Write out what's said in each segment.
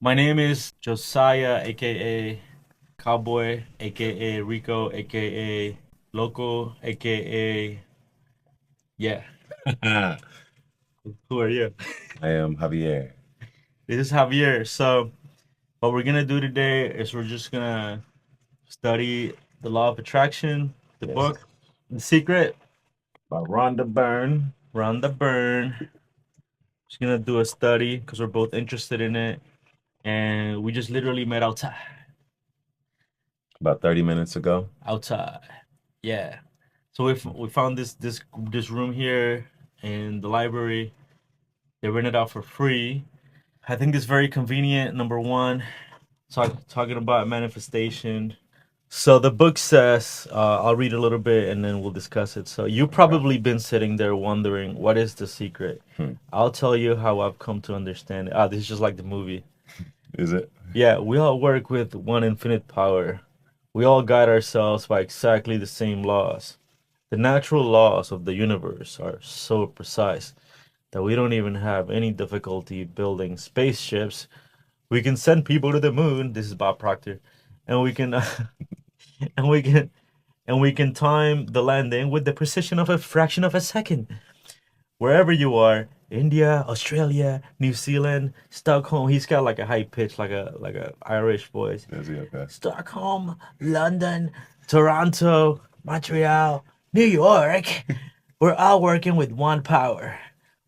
My name is Josiah, aka Cowboy, aka Rico, aka Loco, aka yeah. I Who are you? am Javier. This is Javier. So what we're gonna do today is we're just gonna study the law of attraction, the Yes. book, The Secret, By Rhonda Byrne. Run the Burn. Just gonna do a study because we're both interested in it, and we just literally met outside. About 30 minutes ago. Outside, yeah. So we found this room here in the library. They rent it out for free. I think it's very convenient. Number one, talking about manifestation. So the book says, I'll read a little bit and then we'll discuss it. So you've Okay. probably been sitting there wondering, what is the secret? Hmm. I'll tell you how I've come to understand it. Ah, this is just like the movie. Is it? Yeah, we all work with one infinite power. We all guide ourselves by exactly the same laws. The natural laws of the universe are so precise that we don't even have any difficulty building spaceships. We can send people to the moon. This is Bob Proctor, and we can and we can and we can time the landing with the precision of a fraction of a second. Wherever you are, India, Australia, New Zealand, Stockholm. He's got like a high pitch, like a Irish voice. Is he okay? Stockholm, London, Toronto, Montreal, New York. We're all working with one power,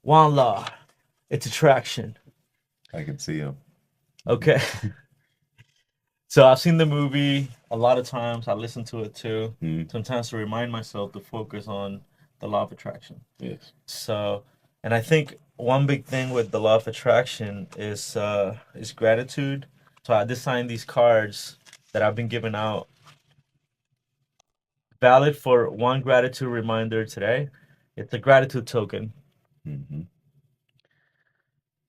one law. It's attraction. I can see him. Okay. So I've seen the movie a lot of times. I listen to it too. Hmm. Sometimes to remind myself to focus on the law of attraction. Yes. So, and I think one big thing with the law of attraction is gratitude. So I designed these cards that I've been giving out, valid for one gratitude reminder today. It's a gratitude token. Hmm.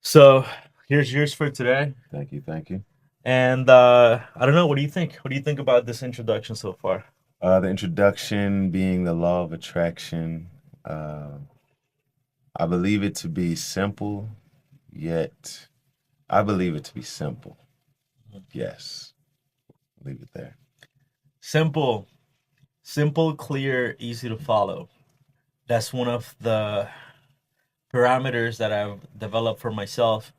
So here's yours for today. Thank you. Thank you. And I don't know. What do you think? What do you think about this introduction so far? The introduction being the law of attraction. Uh, I believe it to be simple, yet I believe it to be simple. Yes. Leave it there. Simple, simple, clear, easy to follow. That's one of the parameters that I've developed for myself.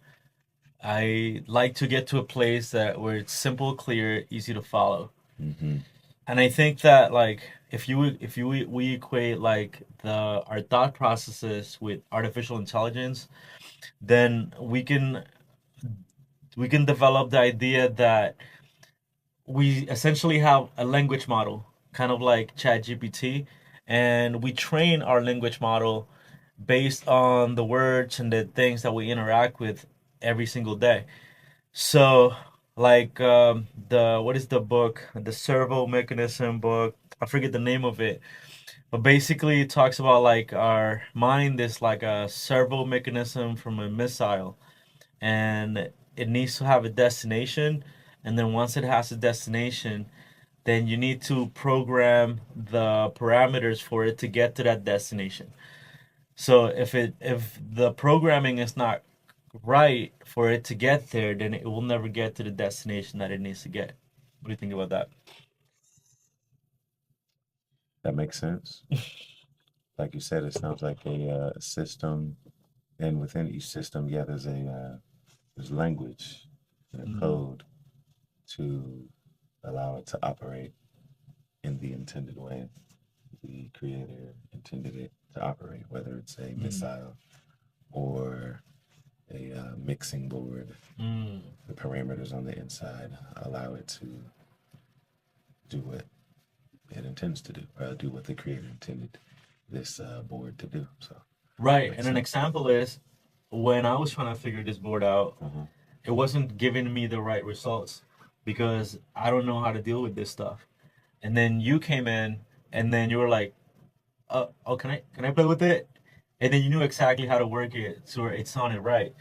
I like to get to a place that where it's simple, clear, easy to follow. Hmm. And I think that like if you we equate like the our thought processes with artificial intelligence, then we can develop the idea that we essentially have a language model, kind of like ChatGPT, and we train our language model based on the words and the things that we interact with every single day. So, like the what is the book? The servo mechanism book. I forget the name of it, but basically it talks about like our mind is like a servo mechanism from a missile, and it needs to have a destination, and then once it has a destination, then you need to program the parameters for it to get to that destination. So if the programming is not right for it to get there, then it will never get to the destination that it needs to get. What do you think about that? That makes sense. Like you said, it sounds like a system, and within each system, yeah, there's language and a Mm, code to allow it to operate in the intended way the creator intended it to operate, whether it's a mm, missile or a mixing board. mm. The parameters on the inside allow it to do what it intends to do, or do what the creator intended this board to do. So that Right. makes And an sense. example is when I was trying to figure this board out, Uh-huh. it wasn't giving me the right results because I don't know how to deal with this stuff. And then you came in and then you were like, oh, can I play with it? And then you knew exactly how to work it so it sounded right.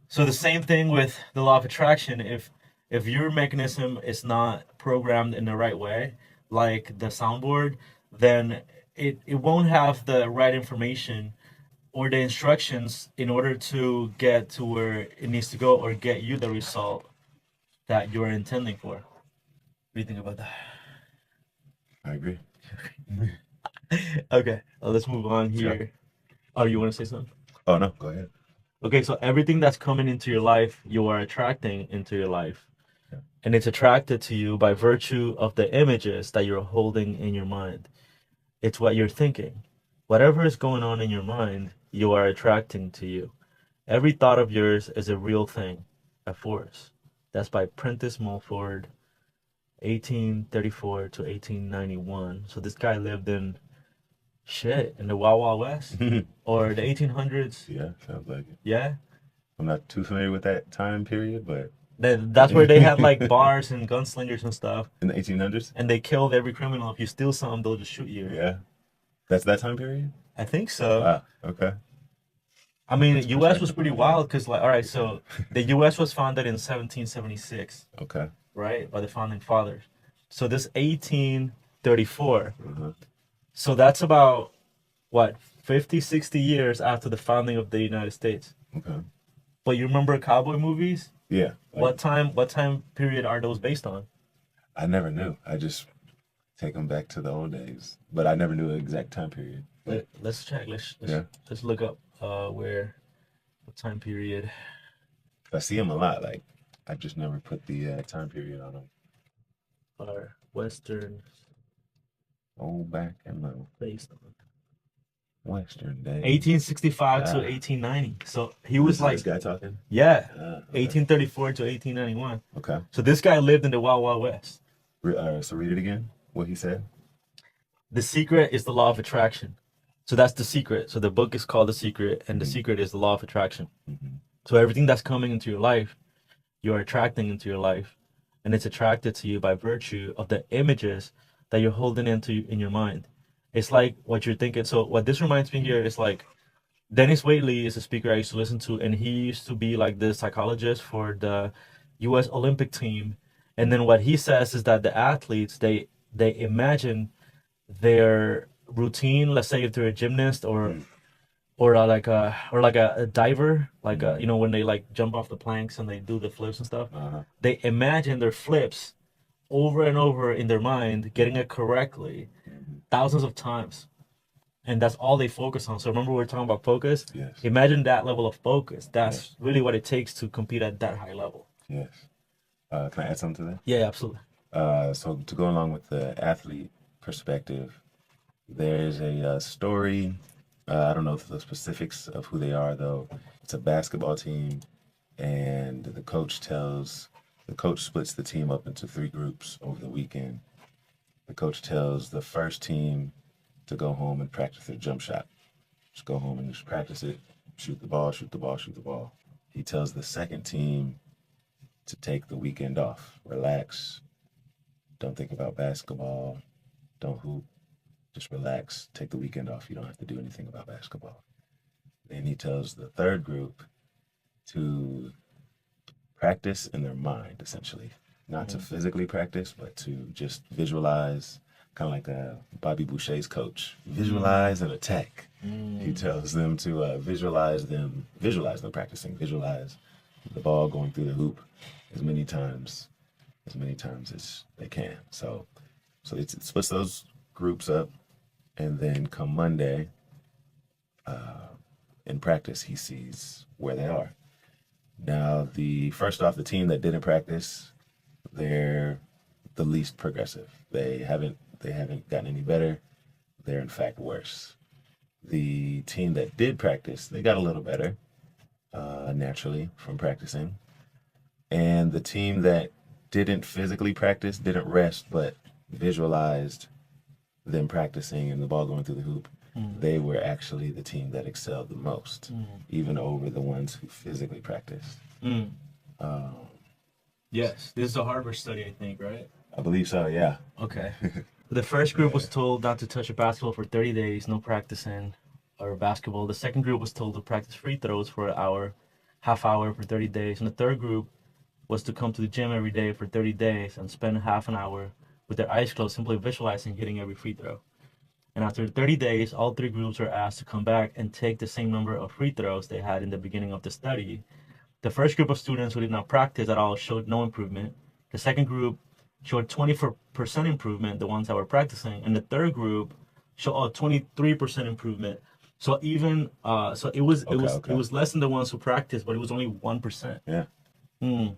So the same thing with the law of attraction. If your mechanism is not programmed in the right way, like the soundboard, then it won't have the right information or the instructions in order to get to where it needs to go or get you the result that you're intending for. What do you think about that? I agree. Okay, let's move on Yeah. here. Oh, you want to say something? Oh no, go ahead. Okay, so everything that's coming into your life, you are attracting into your life. Yeah. And it's attracted to you by virtue of the images that you're holding in your mind. It's what you're thinking. Whatever is going on in your mind, you are attracting to you. Every thought of yours is a real thing, a force. That's by Prentice Mulford, 1834 to 1891. So this guy lived in shit in the Wild Wild West or the 1800s. Yeah, sounds like it. Yeah, I'm not too familiar with that time period, but that's where they had like bars and gunslingers and stuff, in the 1800s. and they killed every criminal. If you steal something, they'll just shoot you. Yeah, that's that time period. I think so. Wow. Okay. I mean, Put the some U.S. was perspective pretty on that. wild because, like, all right, so the U.S. was founded in 1776, Okay. right, by the founding fathers. So this 1834. Uh-huh. So that's about what 50, 60 years after the founding of the United States. Okay. But you remember cowboy movies? Yeah. Like, What time period are those based on? I never knew. I just take them back to the old days, but I never knew the exact time period. Let's check. Let's Yeah. let's look up what time period. I see them a lot. Like I just never put the time period on them. Are Western Oh, back in the based on Western days. 1865 to Ah. 1890. So he This was is like, this guy talking. yeah, Okay. 1834 to 1891. Okay. So this guy lived in the Wild Wild West. So read it again. What he said. The secret is the law of attraction. So that's the secret. So the book is called The Secret, and the Mhm. secret is the law of attraction. Mm-hmm. So everything that's coming into your life, you're attracting into your life, and it's attracted to you by virtue of the images that you're holding into in your mind. It's like what you're thinking. So what this reminds me here is like Dennis Waitley is a speaker I used to listen to, and he used to be like the psychologist for the U.S. Olympic team. And then what he says is that the athletes they imagine their routine. Let's say if they're a gymnast or like a diver, like when they like jump off the planks and they do the flips and stuff. Uh-huh. They imagine their flips over and over in their mind, getting it correctly thousands of times, and that's all they focus on. So remember we were talking about focus. Yes. Imagine that level of focus. That's Yes. really what it takes to compete at that high level. Yes. Can I add something to Yeah, absolutely. that? So to go along with the athlete perspective, there's a story. I don't know the specifics of who they are though. It's a basketball team, and the coach splits the team up into three groups over the weekend. The coach tells the first team to go home and practice their jump shot. Just go home and just practice it. Shoot the ball, shoot the ball, shoot the ball. He tells the second team to take the weekend off, relax, don't think about basketball, don't hoop, just relax, take the weekend off. You don't have to do anything about basketball. Then he tells the third group to practice in their mind, essentially. Not to physically practice, but to just visualize, kind of like Bobby Boucher's coach. Visualize and attack. He tells them to visualize them practicing, visualize the ball going through the hoop as many times as they can. So it splits those groups up, and then come Monday, in practice, he sees where they are. Now, the team that didn't practice, they're the least progressive. They haven't gotten any better. They're in fact worse. The team that did practice, they got a little better, naturally from practicing. And the team that didn't physically practice, didn't rest, but visualized them practicing and the ball going through the hoop, they were actually the team that excelled the most, even over the ones who physically practiced. Yes, this is a Harvard study, I think, right? I believe so, yeah. Okay. The first group was told not to touch a basketball for 30 days, no practicing or basketball. The second group was told to practice free throws for an hour, half hour for 30 days. And the third group was to come to the gym every day for 30 days and spend half an hour with their eyes closed, simply visualizing hitting every free throw. And after 30 days, all three groups are asked to come back and take the same number of free throws they had in the beginning of the study. The first group of students who did not practice at all showed no improvement. The second group showed 24% improvement, the ones that were practicing, and the third group showed a 23% improvement. So even so it Okay, was it okay. was less than the ones who practiced, but it was only 1%. Yeah. Mm.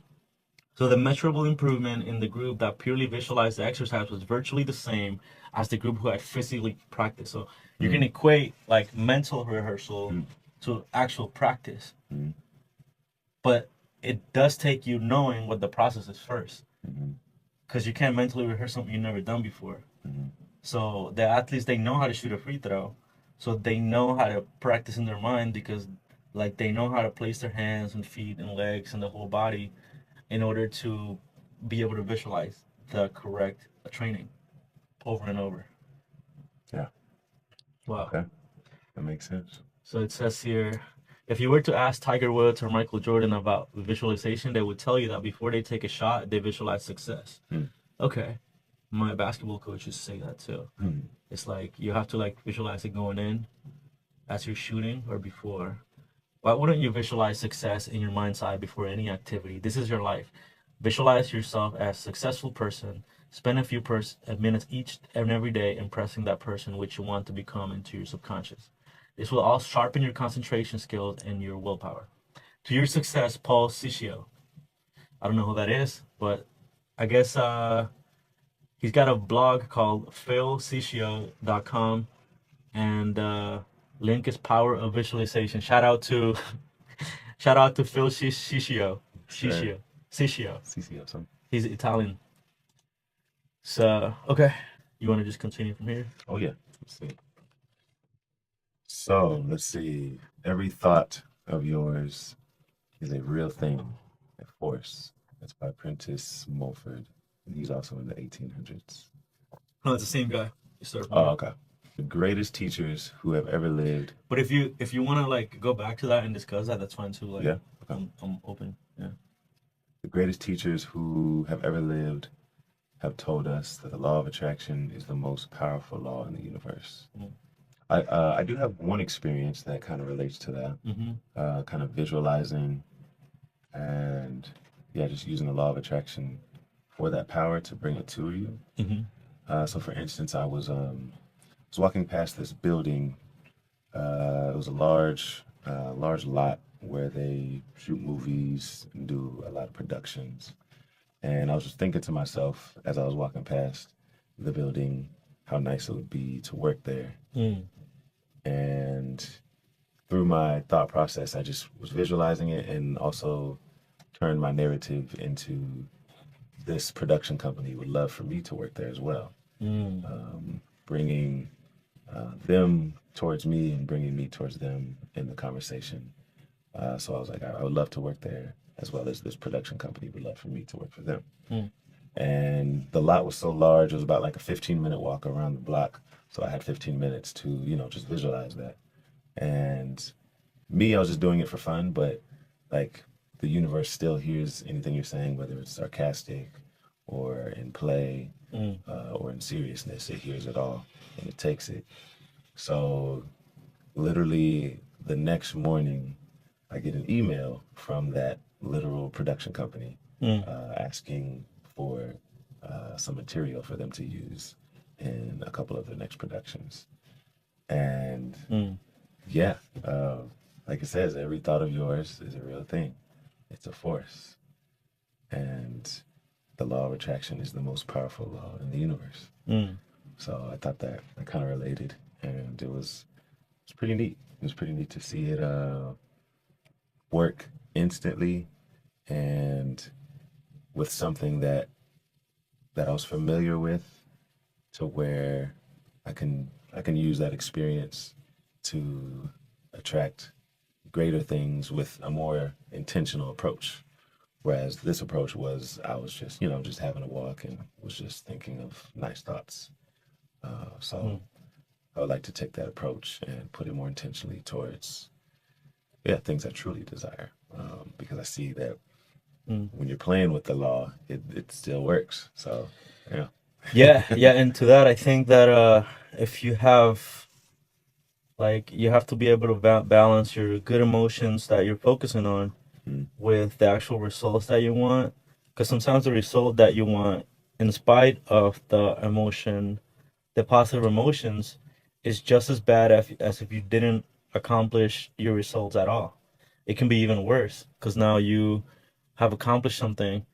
So the measurable improvement in the group that purely visualized the exercise was virtually the same as the group who had physically practiced. So you can Mm, equate like mental rehearsal mm, to actual practice, mm, but it does take you knowing what the process is first, mm, because you can't mentally rehearse something you've never done before. mm. So the athletes, they know how to shoot a free throw, so they know how to practice in their mind because like they know how to place their hands and feet and legs and the whole body in order to be able to visualize the correct training over and over. Yeah. Wow. Okay. That makes sense. So it says here, if you were to ask Tiger Woods or Michael Jordan about visualization, they would tell you that before they take a shot, they visualize success. Mm, Okay. My basketball coaches say that too. mm, It's like you have to like visualize it going in as you're shooting or before. Why wouldn't you visualize success in your mind's eye before any activity? This is your life. Visualize yourself as a successful person. Spend a few minutes each and every day impressing that person which you want to become into your subconscious. This will all sharpen your concentration skills and your willpower. To your success, Paul Ciccio. I don't know who that is, but I guess he's got a blog called philciccio.com, and link is power of visualization. Shout out to Phil Ciccio. sure. Ciccio. Ciccio. CC or something. He's Italian. So okay, you want to just continue from here? Oh yeah. Let's see. So let's see. Every thought of yours is a real thing, a force. That's by Prentice Mulford. And he's also in the 1800s. No, it's the same guy. You start from Oh, here. okay. The greatest teachers who have ever lived. But if you want to like go back to that and discuss that, that's fine too. Like Yeah. Okay. I'm open. Yeah. The greatest teachers who have ever lived have told us that the law of attraction is the most powerful law in the universe. Mm. I do have one experience that kind of relates to that, Mm-hmm. kind of visualizing and yeah, just using the law of attraction for that power to bring it to you. Mm-hmm. So, for instance, was walking past this building. It was a large lot where they shoot movies and do a lot of productions. And I was just thinking to myself as I was walking past the building, how nice it would be to work there. Mm. And through my thought process, I just was visualizing it and also turned my narrative into this production company would love for me to work there as well, Mm. bringing them towards me and bringing me towards them in the conversation. So I was like, I would love to work there as well as this production company would love for me to work for them. Mm. And the lot was so large, it was about like a 15-minute walk around the block. So I had 15 minutes to, just visualize that. And me, I was just doing it for fun, but like the universe still hears anything you're saying, whether it's sarcastic or in play Mm. or in seriousness, it hears it all and it takes it. So literally the next morning, I get an email from that literal production company Mm. asking for some material for them to use in a couple of their next productions. And Mm. yeah, like it says, every thought of yours is a real thing. It's a force. And the law of attraction is the most powerful law in the universe. Mm. So I thought that I kind of related, and it's pretty neat. It was pretty neat to see it work instantly and with something that I was familiar with, to where I can use that experience to attract greater things with a more intentional approach. Whereas this approach was, I was just, just having a walk and was just thinking of nice thoughts. So Mm. I would like to take that approach and put it more intentionally towards, yeah, things I truly desire. Because I see that Mm. when you're playing with the law, it still works. So, yeah. Yeah, yeah, and to that, I think that if you have like you have to be able to balance your good emotions that you're focusing on Mm. with the actual results that you want. Because sometimes the result that you want, in spite of the emotion, the positive emotions, is just as bad as if you didn't accomplish your results at all. It can be even worse because now you have accomplished something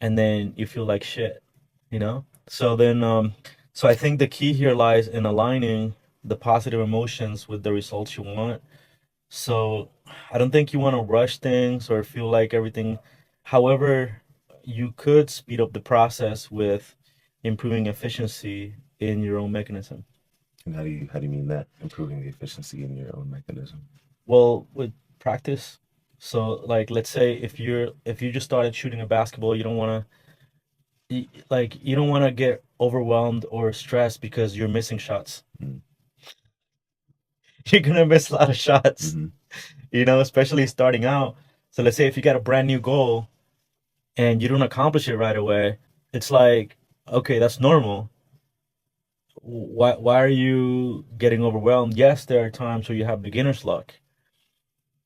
and then you feel like shit, you know? So I think the key here lies in aligning the positive emotions with the results you want. So I don't think you want to rush things or feel like everything. However, you could speed up the process with improving efficiency in your own mechanism. And how do you mean that? Improving the efficiency in your own mechanism. Well, with practice. So like let's say if you just started shooting a basketball, you don't want to get overwhelmed or stressed because you're missing shots. Mm. You're gonna miss a lot of shots, Mm-hmm. especially starting out. So let's say if you got a brand new goal and you don't accomplish it right away, it's like, okay, that's normal. Why are you getting overwhelmed? Yes, there are times where you have beginner's luck.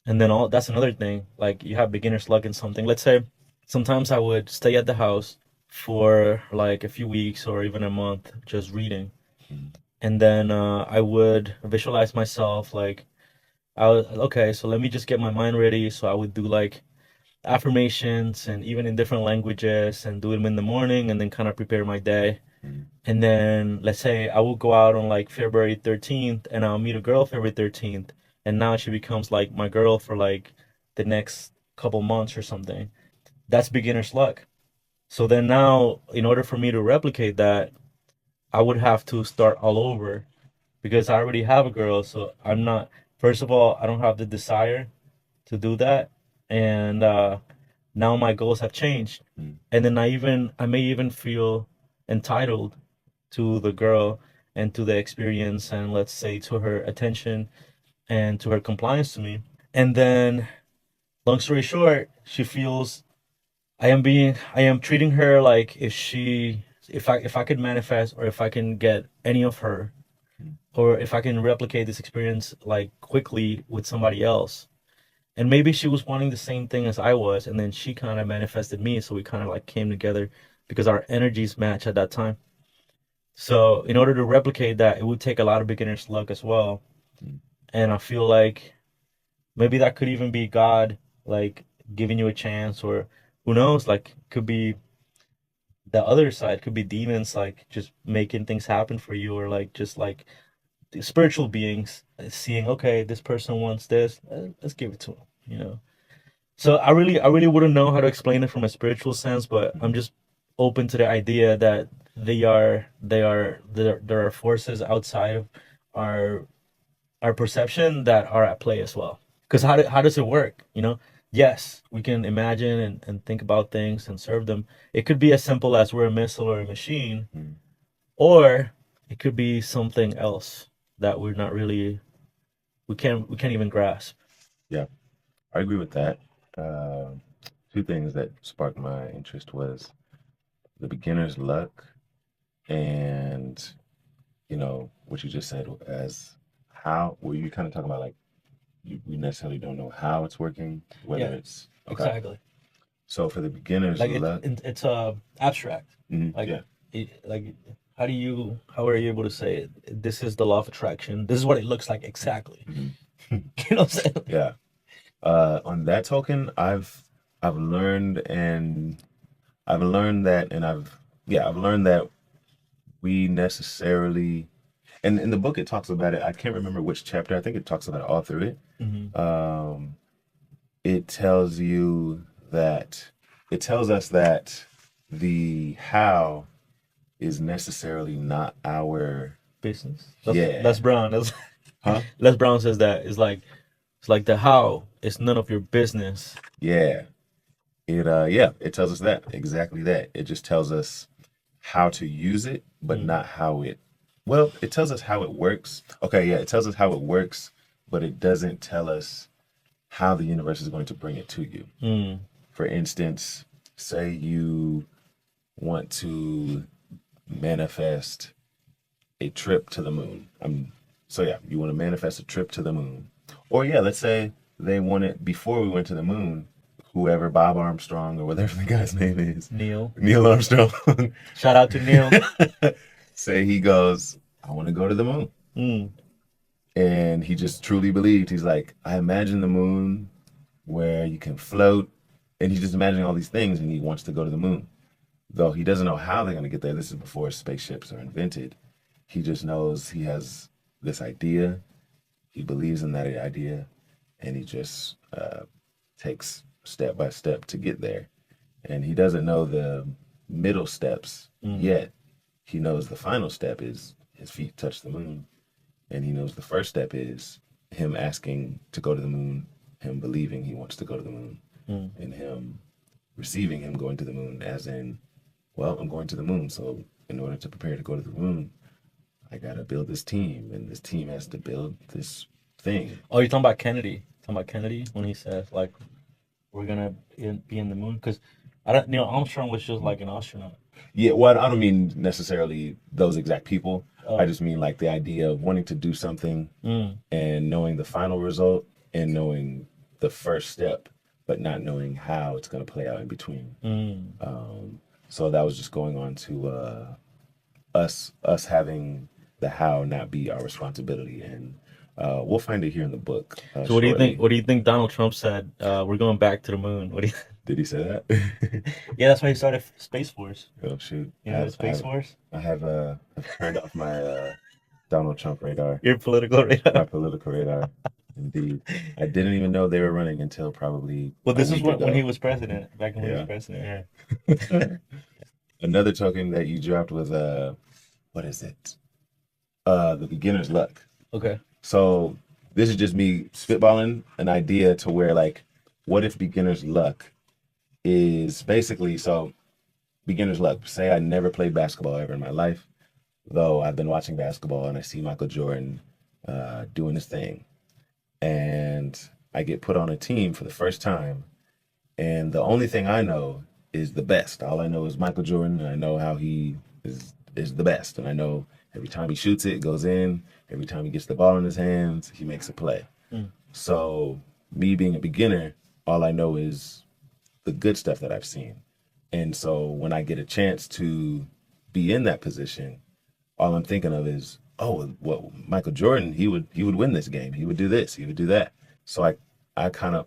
And then all that's another thing. Like you have beginner's luck in something. Let's say sometimes I would stay at the house for like a few weeks or even a month just reading. Mm. And then I would visualize myself like I was okay, so let me just get my mind ready. So I would do like affirmations and even in different languages and do them in the morning and then kind of prepare my day. Mm. And then let's say I will go out on like February 13th and I'll meet a girl February 13th. And now she becomes like my girl for like the next couple months or something. That's beginner's luck. So then now, in order for me to replicate that, I would have to start all over because I already have a girl. So I'm not, first of all, I don't have the desire to do that. And now my goals have changed. Mm. And then I may even feel entitled to the girl and to the experience and let's say to her attention and to her compliance to me. And then long story short, she feels I am treating her like if I could manifest or if I can get any of her Mm. or if I can replicate this experience like quickly with somebody else. And maybe she was wanting the same thing as I was and then she kind of manifested me so we kind of like came together because our energies match at that time. So in order to replicate that, it would take a lot of beginner's luck as well. Mm. And I feel like maybe that could even be God, like giving you a chance, or who knows, like could be the other side, could be demons, like just making things happen for you, or like just like the spiritual beings seeing, okay, this person wants this, let's give it to him. So I really wouldn't know how to explain it from a spiritual sense, but I'm Mm. just open to the idea that there are forces outside of our our perception that are at play as well. Because how does it work? Yes, we can imagine and think about things and serve them. It could be as simple as we're a missile or a machine, Mm. or it could be something else that we can't even grasp. Yeah, I agree with that. Uh, Two things that sparked my interest was the beginner's luck and what you just said as how were you kind of talking about like we necessarily don't know how it's working, whether Yeah, it's okay. exactly. So for the beginner's Like luck, it's abstract. mhm, Like yeah. like how are you able to say it? This is the law of attraction. This is what it looks like exactly. Mhm. You know what I'm saying? Yeah. On that token, I've learned and I've learned that and I've learned that we necessarily and in the book it talks about it. I can't remember which chapter. I think it talks about it all through Hmm. it. It tells you that it tells us that the how is necessarily not our Business. That's yeah. Les Brown. That's, Huh? Les Brown says that it's like the how is none of your business. Yeah. It tells us that exactly that. It just tells us how to use it, but Mm, not how it well, it tells us how it works. Okay, yeah, it tells us how it works, but it doesn't tell us how the universe is going to bring it to you. mm, For instance, say you want to manifest a trip to the moon. So yeah, you want to manifest a trip to the moon. Or yeah, let's say they want it before we went to the moon, whoever Bob Armstrong or whatever the guy's name is, Neil. Neil Armstrong, Shout out to Neil. say he goes, I want to go to the moon. Mm. And he just truly believed. He's like, I imagine the moon where you can float. And he's just imagining all these things and he wants to go to the moon. Though he doesn't know how they're going to get there. This is before spaceships are invented. He just knows he has this idea. He believes in that idea. And he just takes step by step to get there. And he doesn't know the middle steps Mm. yet. He knows the final step is his feet touch the moon. And he knows the first step is him asking to go to the moon, him believing he wants to go to the moon, Mm. and him receiving him going to the moon, as in, well, I'm going to the moon. So in order to prepare to go to the moon, I got to build this team, and this team has to build this thing. Oh, you're talking about Kennedy. Talking about Kennedy when he says like we're gonna be in the moon because I don't. Neil Armstrong was just like an astronaut. Yeah, well, I don't mean necessarily those exact people. I Oh. just mean like the idea of wanting to do something Mm. and knowing the final result and knowing the first step, but not knowing how it's going to play out in between. Mm. So that was just going on to us having the how not be our responsibility, and we'll find it here in the book So what do you think? shortly. What do you think Donald Trump said? We're going back to the moon. What do you? Did he say that? Yeah, that's why he started Space Force. Oh shoot, You know the Space Force. I've turned off my Donald Trump radar, Your political my radar. political radar. Indeed, I didn't even know they were running until probably Well, a this is week when he ago. was president. Back when he was Yeah. president. Another token that you dropped was what is it? The beginner's luck. Yeah. Okay. So this is just me spitballing an idea to where like, what if beginner's luck is basically so beginner's luck. Say I never played basketball ever in my life, though I've been watching basketball and I see Michael Jordan doing his thing, and I get put on a team for the first time, and the only thing I know is the best. All I know is Michael Jordan, and I know how he is the best, and I know every time he shoots it, it goes in. Every time he gets the ball in his hands, he makes a play. Mm. So me being a beginner, all I know is the good stuff that I've seen. And so when I get a chance to be in that position, all I'm thinking of is, oh, well, Michael Jordan, he would win this game. He would do this. He would do that. So I kind of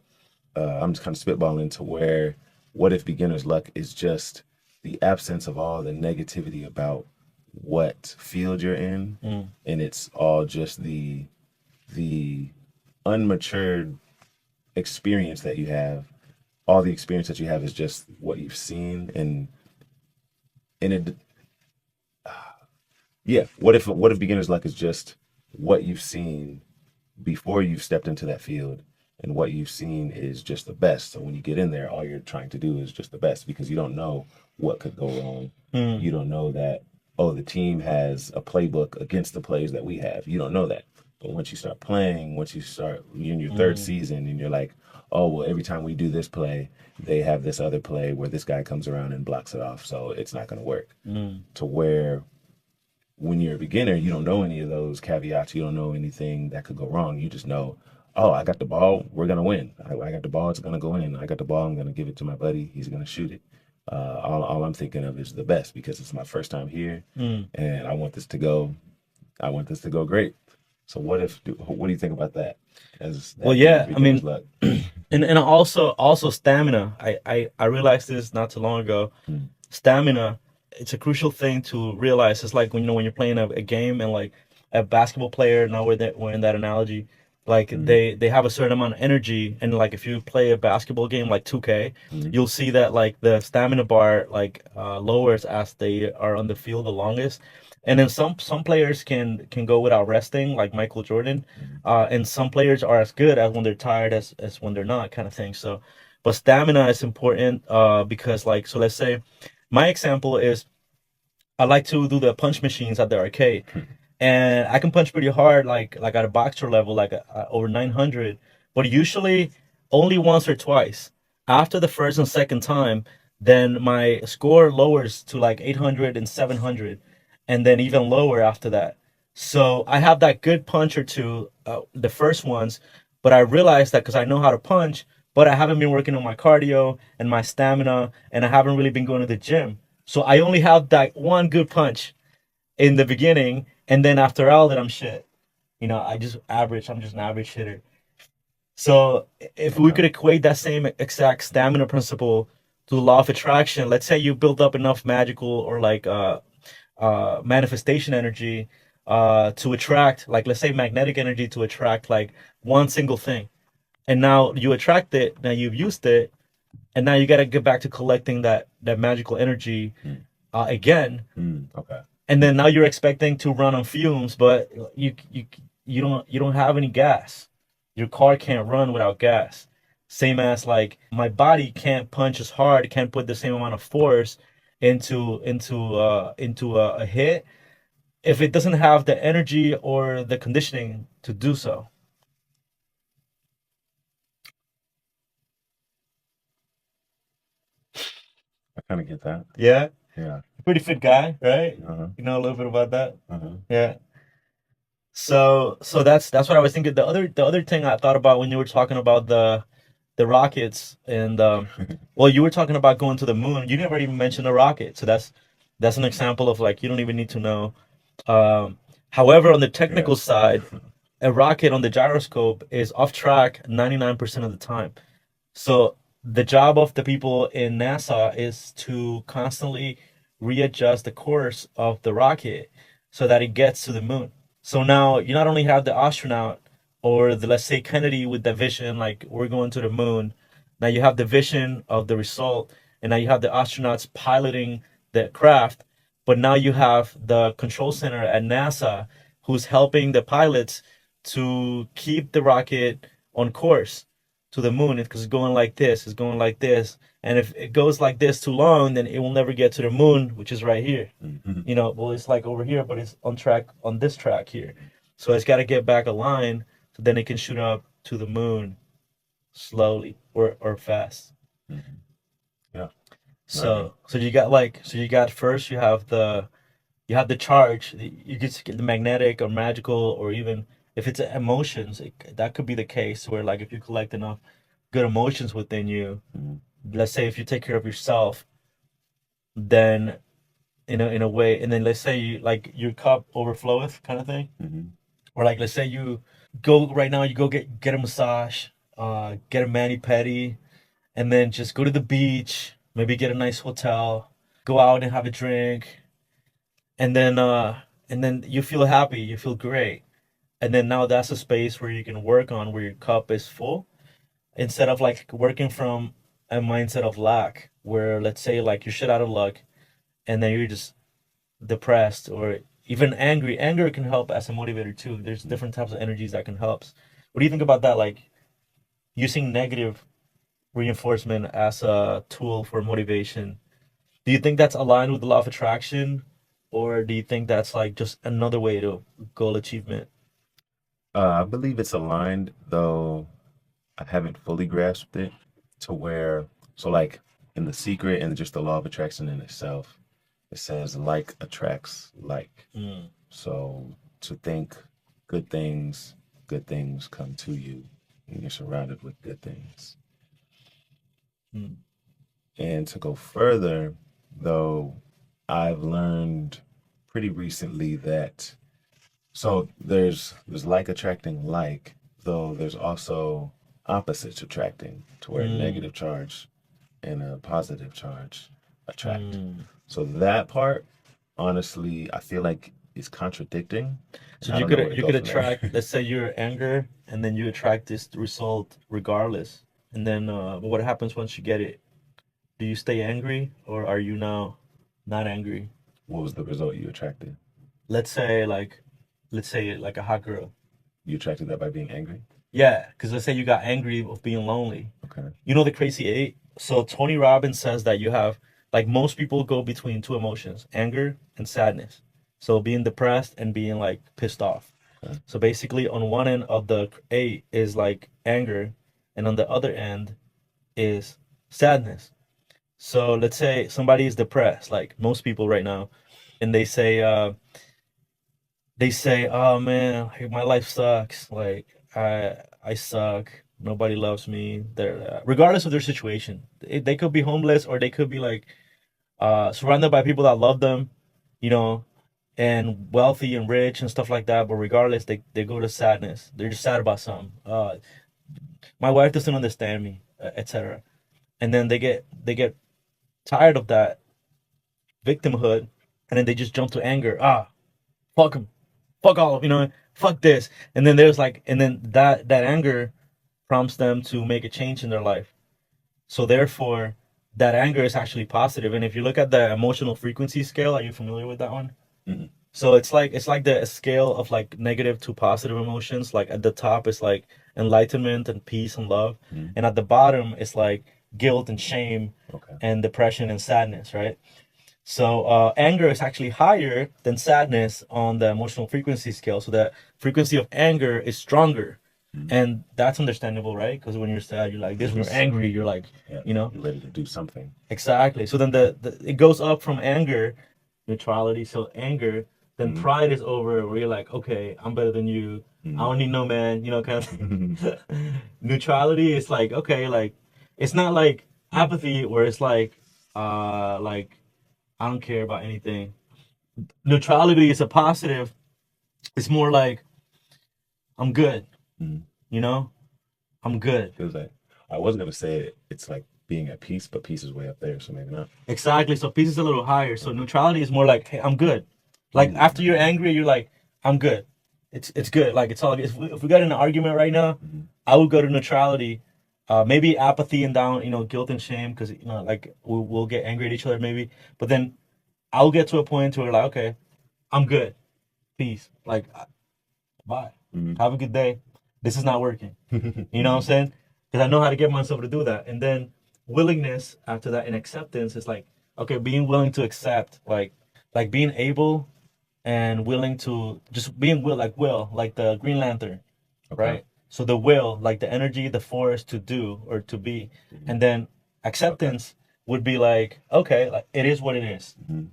I'm just kind of spitballing to where what if beginner's luck is just the absence of all the negativity about what field you're in, Mm. and it's all just the unmatured experience that you have. All the experience that you have is just what you've seen, and it yeah. What if beginner's luck is just what you've seen before you've stepped into that field, and what you've seen is just the best. So when you get in there, all you're trying to do is just the best because you don't know what could go wrong. Mm. You don't know that, oh, the team has a playbook against the plays that we have. You don't know that. But once you start playing, once you start you're in your third Mm. season and you're like, oh, well, every time we do this play, they have this other play where this guy comes around and blocks it off. So it's not going to work. Mm. To where when you're a beginner, you don't know any of those caveats. You don't know anything that could go wrong. You just know, oh, I got the ball. We're gonna win. I got the ball. It's gonna go in. I got the ball. I'm gonna give it to my buddy. He's gonna shoot it. All I'm thinking of is the best because it's my first time here, Mm. and I want this to go. I want this to go great. So what do you think about that? As Well, that being yeah. I beginner's mean, luck. and also stamina. I realized this not too long ago. Mm, Stamina, it's a crucial thing to realize. It's like when when you're playing a game and like a basketball player. Now we're in that analogy. Like mm, they have a certain amount of energy, and like if you play a basketball game like 2K, mm, you'll see that like the stamina bar like lowers as they are on the field the longest. And then some players can go without resting, like Michael Jordan, mm, and some players are as good as when they're tired as when they're not, kind of thing. So, but stamina is important because like so let's say my example is I like to do the punch machines at the arcade, and I can punch pretty hard, like at a boxer level, like over 900, but usually only once or twice. After the first and second time, then my score lowers to like 800 and 700, and then even lower after that. So I have that good punch or two, the first ones, but I realized that because I know how to punch, but I haven't been working on my cardio and my stamina, and I haven't really been going to the gym. So I only have that one good punch in the beginning, and then after all that, I'm shit. You know, I just average. I'm just an average hitter. So if we Okay. could equate that same exact stamina principle to the law of attraction, let's say you build up enough magical or like manifestation energy to attract, like let's say magnetic energy to attract like one single thing, and now you attract it. Now you've used it, and now you got to get back to collecting that magical energy Mm, again, okay. and then now you're expecting to run on fumes, but you don't have any gas. Your car can't run without gas. Same as like my body can't punch as hard, can't put the same amount of force into a hit if it doesn't have the energy or the conditioning to do so. I kind of get that. Yeah, Yeah. pretty fit guy, right? Uh-huh. You know a little bit about that. Uh-huh. Yeah. So that's what I was thinking. The other thing I thought about when you were talking about the rockets and well, you were talking about going to the moon. You never even mentioned a rocket, so that's an example of like you don't even need to know. Um, However, on the technical Yeah. side, a rocket on the gyroscope is off track 99% of the time. So the job of the people in NASA is to constantly readjust the course of the rocket so that it gets to the moon. So now you not only have the astronaut or the, let's say, Kennedy with the vision, like we're going to the moon. Now you have the vision of the result, and now you have the astronauts piloting the craft. But now you have the control center at NASA who's helping the pilots to keep the rocket on course to the moon because it's going like this, it's going like this. And if it goes like this too long, then it will never get to the moon, which is right here. Mhm. You know, well, it's like over here, but it's on track on this track here. So it's got to get back aligned so then it can shoot up to the moon slowly or fast. Mhm. Yeah. I mean, So you got first you have the charge. You just get the magnetic or magical or even if it's emotions, that could be the case where like if you collect enough good emotions within you, mhm. let's say if you take care of yourself, then in a way, and then let's say you like your cup overfloweth kind of thing, Mhm. or like let's say you go right now, you go get a massage, get a mani pedi, and then just go to the beach, maybe get a nice hotel, go out and have a drink, and then you feel happy, you feel great, and then now that's a space where you can work on where your cup is full instead of like working from a mindset of lack where let's say like you're shit out of luck and then you're just depressed or even angry. Anger can help as a motivator too. There's different types of energies that can help. What do you think about that? Like using negative reinforcement as a tool for motivation. Do you think that's aligned with the law of attraction, or do you think that's like just another way to goal achievement? I believe it's aligned, though I haven't fully grasped it to where, so like in The Secret and just the law of attraction in itself, it says like attracts like. Mm, So to think good things come to you, and you're surrounded with good things. mm, And to go further, though, I've learned pretty recently that so there's like attracting like, though there's also opposites attracting to where a mm, negative charge and a positive charge attract. mm. So that part, honestly, I feel like is contradicting, and So I you don't know where could to you go could from there. attract, let's say you're anger, and then you attract this result regardless. And then what happens once you get it? Do you stay angry, or are you now not angry? What was the result you attracted? Let's say like a hot girl. You attracted that by being angry? Yeah, because let's say you got angry of being lonely. Okay. You know the crazy eight? So Tony Robbins says that you have like most people go between two emotions, anger and sadness. So being depressed and being like pissed off. Okay. So basically on one end of the eight is like anger and on the other end is sadness. So let's say somebody is depressed, like most people right now, and they say, they say, "Oh man, like, my life sucks. Like I suck. Nobody loves me." They're regardless of their situation, they could be homeless or they could be like surrounded by people that love them, you know, and wealthy and rich and stuff like that. But regardless, they go to sadness. They're just sad about something. My wife doesn't understand me, etc. And then they get tired of that victimhood, and then they just jump to anger. Fuck them, fuck all, fuck this. And then there's like, and then that anger prompts them to make a change in their life. So therefore, that anger is actually positive. And if you look at the emotional frequency scale, are you familiar with that one? Mm-hmm. So it's like the scale of like negative to positive emotions. Like at the top is like enlightenment and peace and love, Mm-hmm. and at the bottom is like guilt and shame Okay. and depression and sadness, right? So anger is actually higher than sadness on the emotional frequency scale. So the frequency of anger is stronger, Mm-hmm. and that's understandable, right? Because when you're sad, you're like this. You're When you're just, angry, you're like, yeah, you know, you're ready to do something. exactly. So then the it goes up from anger, neutrality. So anger, then Mm-hmm. pride is over, where you're like, okay, I'm better than you. I Mm-hmm. don't need no man, kind of. Neutrality is like, okay, like it's not like apathy where it's like I don't care about anything. Neutrality is a positive. It's more like I'm good, Mm-hmm. you know? I'm good. Feels like I was gonna say it's like being at peace, but peace is way up there, so maybe not. Exactly. So peace is a little higher. So neutrality is more like, hey, I'm good. Like Mm-hmm. after you're angry, you're like, I'm good. It's good. Like it's all. If we got in an argument right now, Mm-hmm. I would go to neutrality. Maybe apathy and down, guilt and shame, because like we'll get angry at each other maybe. But then I'll get to a point where like, okay, I'm good. Peace. Like, bye. Have a good day. This is not working. You know what I'm Mm-hmm. saying? Because I know how to get myself to do that. And then willingness after that and acceptance is like, okay, being willing to accept, like being able and willing to just being like the Green Lantern, Okay. right? So the will, like the energy, the force to do or to be. Mm-hmm. And then Okay. acceptance would be like, okay, like it is what it is. Mm-hmm.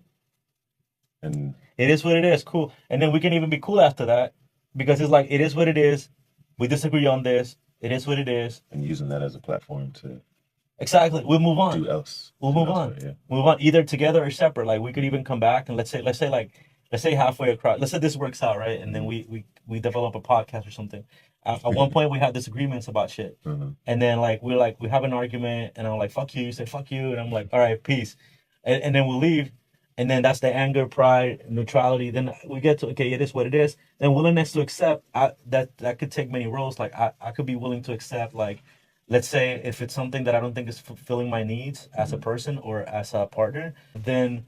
And It is what it is. Cool. And then we can even be cool after that because it's like, it is what it is. We disagree on this. It is what it is. and using that as a platform to Exactly. We'll move on. We'll do move on. elsewhere. Yeah. Move on either together or separate. Like we could even come back and let's say halfway across. Let's say this works out, right? And then Mm-hmm. we develop a podcast or something. At one point we had disagreements about shit. Mm-hmm. And then we have an argument and I'm like, fuck you, you say fuck you, and I'm like, all right, peace. And then we'll leave. And then that's the anger, pride, neutrality. Then we get to, okay, it is what it is. Then willingness to accept, that could take many roles. Like I could be willing to accept, like, let's say if it's something that I don't think is fulfilling my needs as a Mm-hmm. person or as a partner, then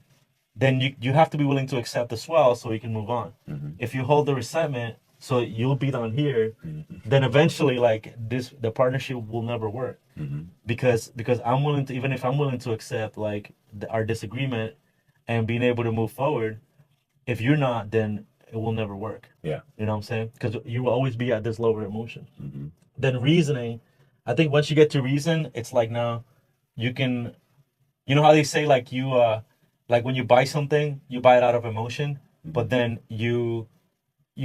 you have to be willing to accept as well so you can move on. Mm-hmm. If you hold the resentment, so you'll be down here, Mm-hmm. then eventually like the partnership will never work Mm-hmm. because I'm willing to, even if I'm willing to accept like our disagreement and being able to move forward. If you're not, then it will never work. Yeah. You know what I'm saying? Because you will always be at this lower emotion. Mm-hmm. Then reasoning, I think once you get to reason, it's like now you can, you know how they say like like when you buy something, you buy it out of emotion, but Mm-hmm. then you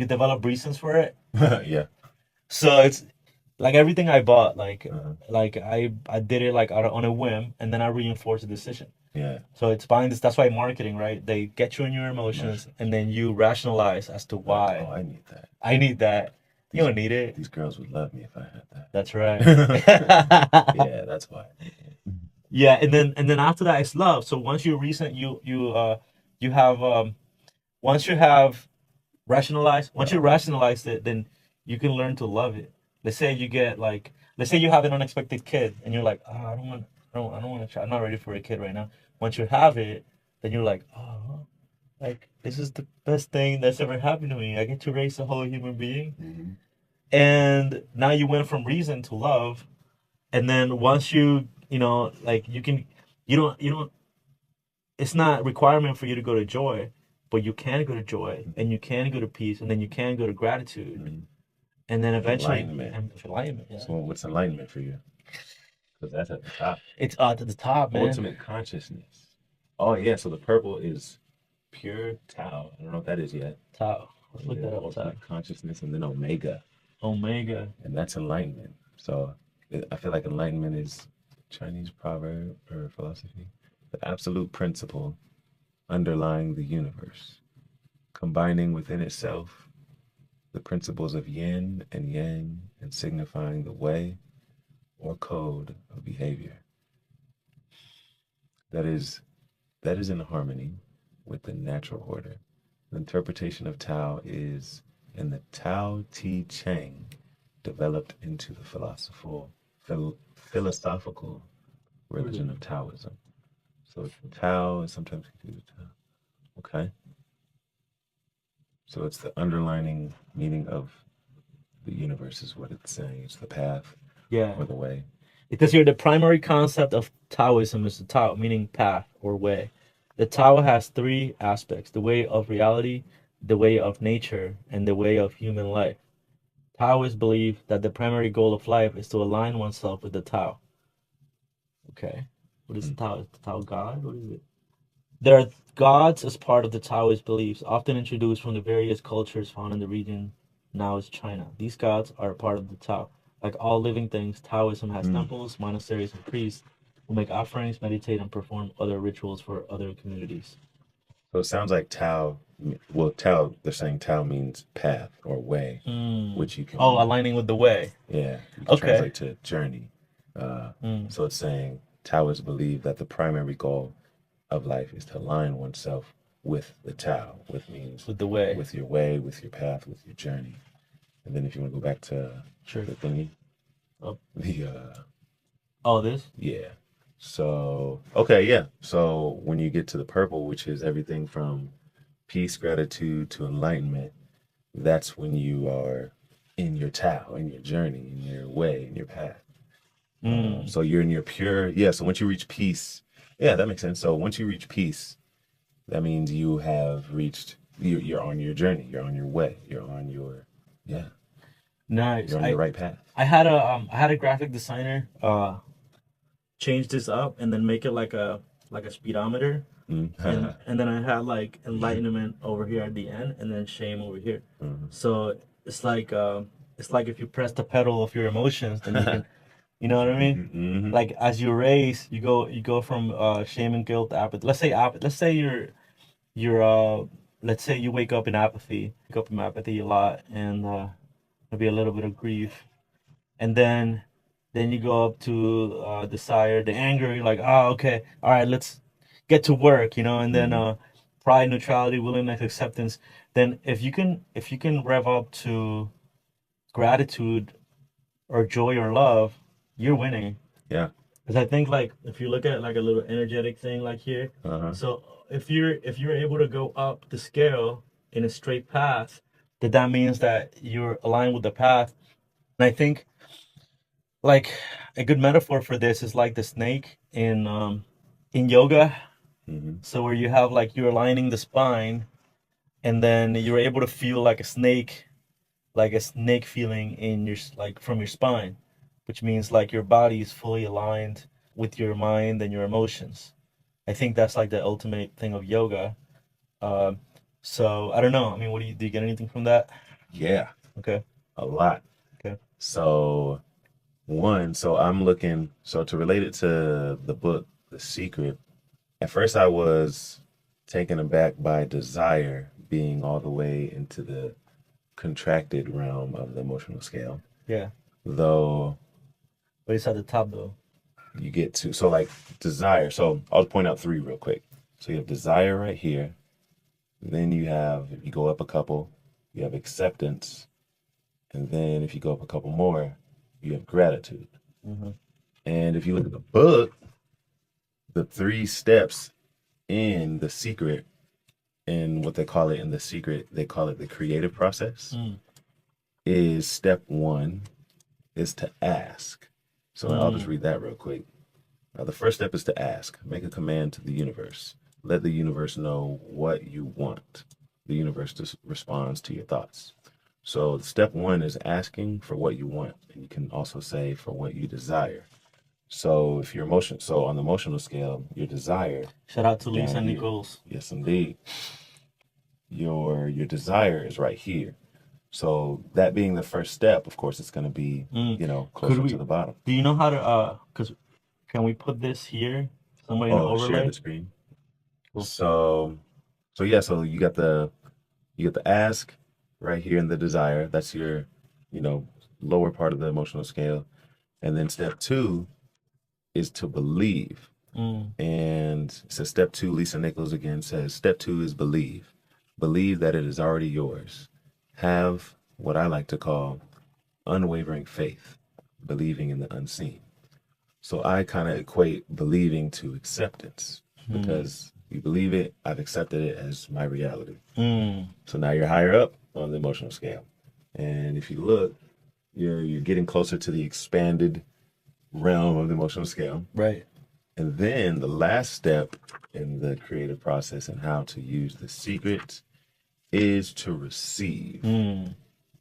develop reasons for it. Yeah. So it's like everything I bought, Uh-huh. like I did it like on a whim, and then I reinforced the decision. Yeah. So it's buying this. That's why marketing, right? They get you in your emotions, Emotions. and then you rationalize as to Like, oh, why I need that. I need that. You These don't need it. these girls would love me if I had That's right. that. Yeah, that's why. Yeah, and then after that it's love. So once you reason, you have once you have rationalized, once you rationalize it, then you can learn to love it. Let's say you get like, let's say you have an unexpected kid, and you're like, oh, I don't want to try. I'm not ready for a kid right now. Once you have it, then you're like, oh, like this is the best thing that's ever happened to me. I get to raise a whole human being, Mm-hmm. and now you went from reason to love. And then once like you don't, it's not requirement for you to go to joy, but you can go to joy and you can go to peace and then you can go to gratitude Mm-hmm. and then eventually Enlightenment. and enlightenment. Yeah, So what's enlightenment for you? Because that's at the top. it's to the top, man. Ultimate consciousness. Oh yeah, so the purple is pure Tao. I don't know what that is yet. Top. Let's and look then that up. ultimate consciousness, and then omega, Omega. and that's enlightenment. So I feel like enlightenment is Chinese proverb or philosophy, the absolute principle underlying the universe, combining within itself the principles of yin and yang and signifying the way or code of behavior that is in harmony with the natural order. The interpretation of Tao is in the Tao Te Ching, developed into the philosophical religion of Taoism. So Tao is sometimes confused with Tao. Okay. So it's the underlining meaning of the universe is what it's saying. It's the path Yeah. or the way. Because here the primary concept of Taoism is the Tao, meaning path or way. The Tao has three aspects: the way of reality, the way of nature, and the way of human life. Taoists believe that the primary goal of life is to align oneself with the Tao. Okay. What is the Mm. Tao? Is the Tao God? What is it? There are gods as part of the Taoist beliefs, often introduced from the various cultures found in the region now is China. These gods are a part of the Tao. Like all living things, Taoism has Mm. temples, monasteries, and priests who make offerings, meditate, and perform other rituals for other communities. So it sounds like Tao, well, Tao, they're saying Tao means path or way, Mm. which you Oh, can, aligning with the way. yeah, you can Okay. translate to journey. Mm. So it's saying Taoists believe that the primary goal of life is to align oneself with the Tao, with means With the way. with your way, with your path, with your journey. And then if you want to go back to Sure. the thingy, Oh, the this? yeah. So okay, yeah. So when you get to the purple, which is everything from peace, gratitude to enlightenment, that's when you are in your Tao, in your journey, in your way, in your path. Mm. So you're in your pure, yeah. So once you reach peace, yeah, that makes sense. So once you reach peace, that means you have reached, you're on your journey, you're on your way, you're on your, yeah, Nice. you're on your right path. I had a graphic designer change this up and then make it like a speedometer, Mm. and then I had like enlightenment over here at the end and then shame over here. Mhm. So it's like if you press the pedal of your emotions, then you can, you know what I mean? Mhm. Like as you race, you go from shame and guilt to apathy. Let's say you're let's say you wake up in apathy a lot, and maybe a little bit of grief, and then you go up to desire, the anger. You're like, oh, okay, all right, let's get to work, you know. And then Mhm. pride, neutrality, willingness, acceptance. Then if you can rev up to gratitude or joy or love, you're winning. Yeah. Because I think like if you look at like a little energetic thing like here, Uh-huh. so if you're able to go up the scale in a straight path, that means that you're aligned with the path. And I think like a good metaphor for this is like the snake in yoga. Hmm. So where you have like you're aligning the spine, and then you're able to feel like a snake feeling in your like from your spine, which means like your body is fully aligned with your mind and your emotions. I think that's like the ultimate thing of yoga. Um, so I don't know. I mean, what do you get anything from that? Yeah, Okay, a lot. okay, So one, so I'm looking, so to relate it to the book, The Secret, at first I was taken aback by desire being all the way into the contracted realm of the emotional scale. yeah. Though But it's at the top though. you get to, so like desire. So I'll point out three real quick. So you have desire right here. Then you have, if you go up a couple, you have acceptance. And then if you go up a couple more, you have gratitude. Hmm. And if you look at the book, the three steps in the secret, in what they call it in the secret, they call it the creative process, Mm. is step one is to ask. So I'll just Mm. read that real quick. The first step is to ask. Make a command to the universe. Let the universe know what you want. The universe just responds to your thoughts. So step one is asking for what you want, and you can also say for what you desire. So if your emotion, so on the emotional scale, your desire Shout out to down Lisa here, Nichols. yes indeed. your desire is right here. So that being the first step, of course, it's going to be, Mm. Could closer to we? the bottom. Do you know how to? Cause can we put this here? Somebody in the Oh, share the overlay. screen. Cool. So, yeah, so you got the ask right here in the desire. That's your, you know, lower part of the emotional scale. And then step two is to believe. Mm. And so step two, Lisa Nichols again says, step two is believe. Believe that it is already yours. Have what I like to call unwavering faith, believing in the unseen. So I kind of equate believing to acceptance Mm. because you believe it, I've accepted it as my reality. Mm. So now you're higher up on the emotional scale. And if you look, you're getting closer to the expanded realm of the emotional scale. Right. And then the last step in the creative process and how to use the secret is to receive. Mm.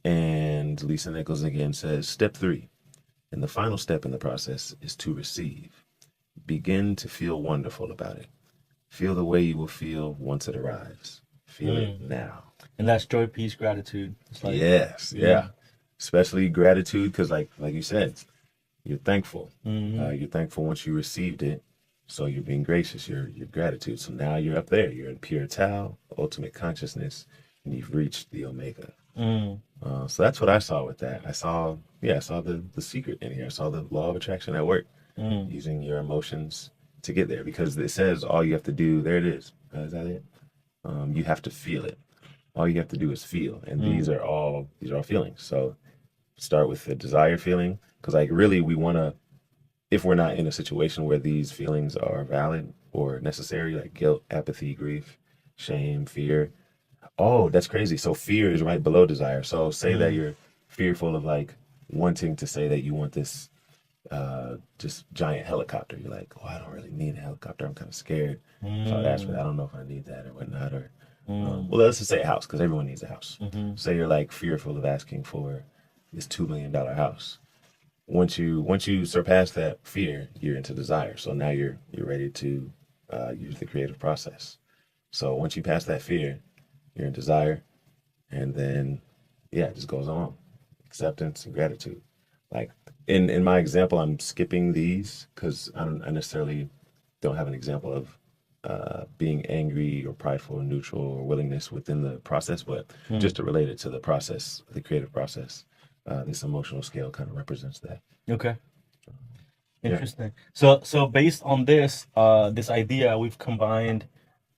And Lisa Nichols again says step three, and the final step in the process is to receive. Begin to feel wonderful about it. Feel the way you will feel once it arrives. Feel it Mm. now. And that's joy, peace, gratitude. It's like, Yes, yeah. mm. Especially gratitude, because like you said, you're thankful. Mm. You're thankful once you received it. So you're being gracious, your gratitude. So now you're up there. You're in pure Tao, ultimate consciousness, and you've reached the Omega. Mm. So that's what I saw with that. I saw the secret in here. I saw the law of attraction at work, Mm. using your emotions to get there because it says all you have to do, there it is. Is that it? You have to feel it. All you have to do is feel. And Mm. these are all feelings. So start with the desire feeling because like really we want to, if we're not in a situation where these feelings are valid or necessary, like guilt, apathy, grief, shame, fear. Oh, that's crazy. So fear is right below desire. So say that Mm. you're fearful of like wanting to say that you want this just giant helicopter. You're like, oh, I don't really need a helicopter. I'm kind of scared. If I would ask for that, I Mm. don't know if I need that or whatnot. Or Mm. well, let's just say a house because everyone needs a house. Mm-hmm. Say you're like fearful of asking for this $2 million house. Once you surpass that fear, you're into desire. So now you're ready to use the creative process. So once you pass that fear, you're in desire, and then yeah, it just goes on. Acceptance and gratitude. Like in my example, I'm skipping these because I necessarily don't have an example of being angry or prideful or neutral or willingness within the process, but Mm. just to relate it to the process, the creative process, this emotional scale kind of represents that. Okay. Yeah, Interesting. So based on this idea, we've combined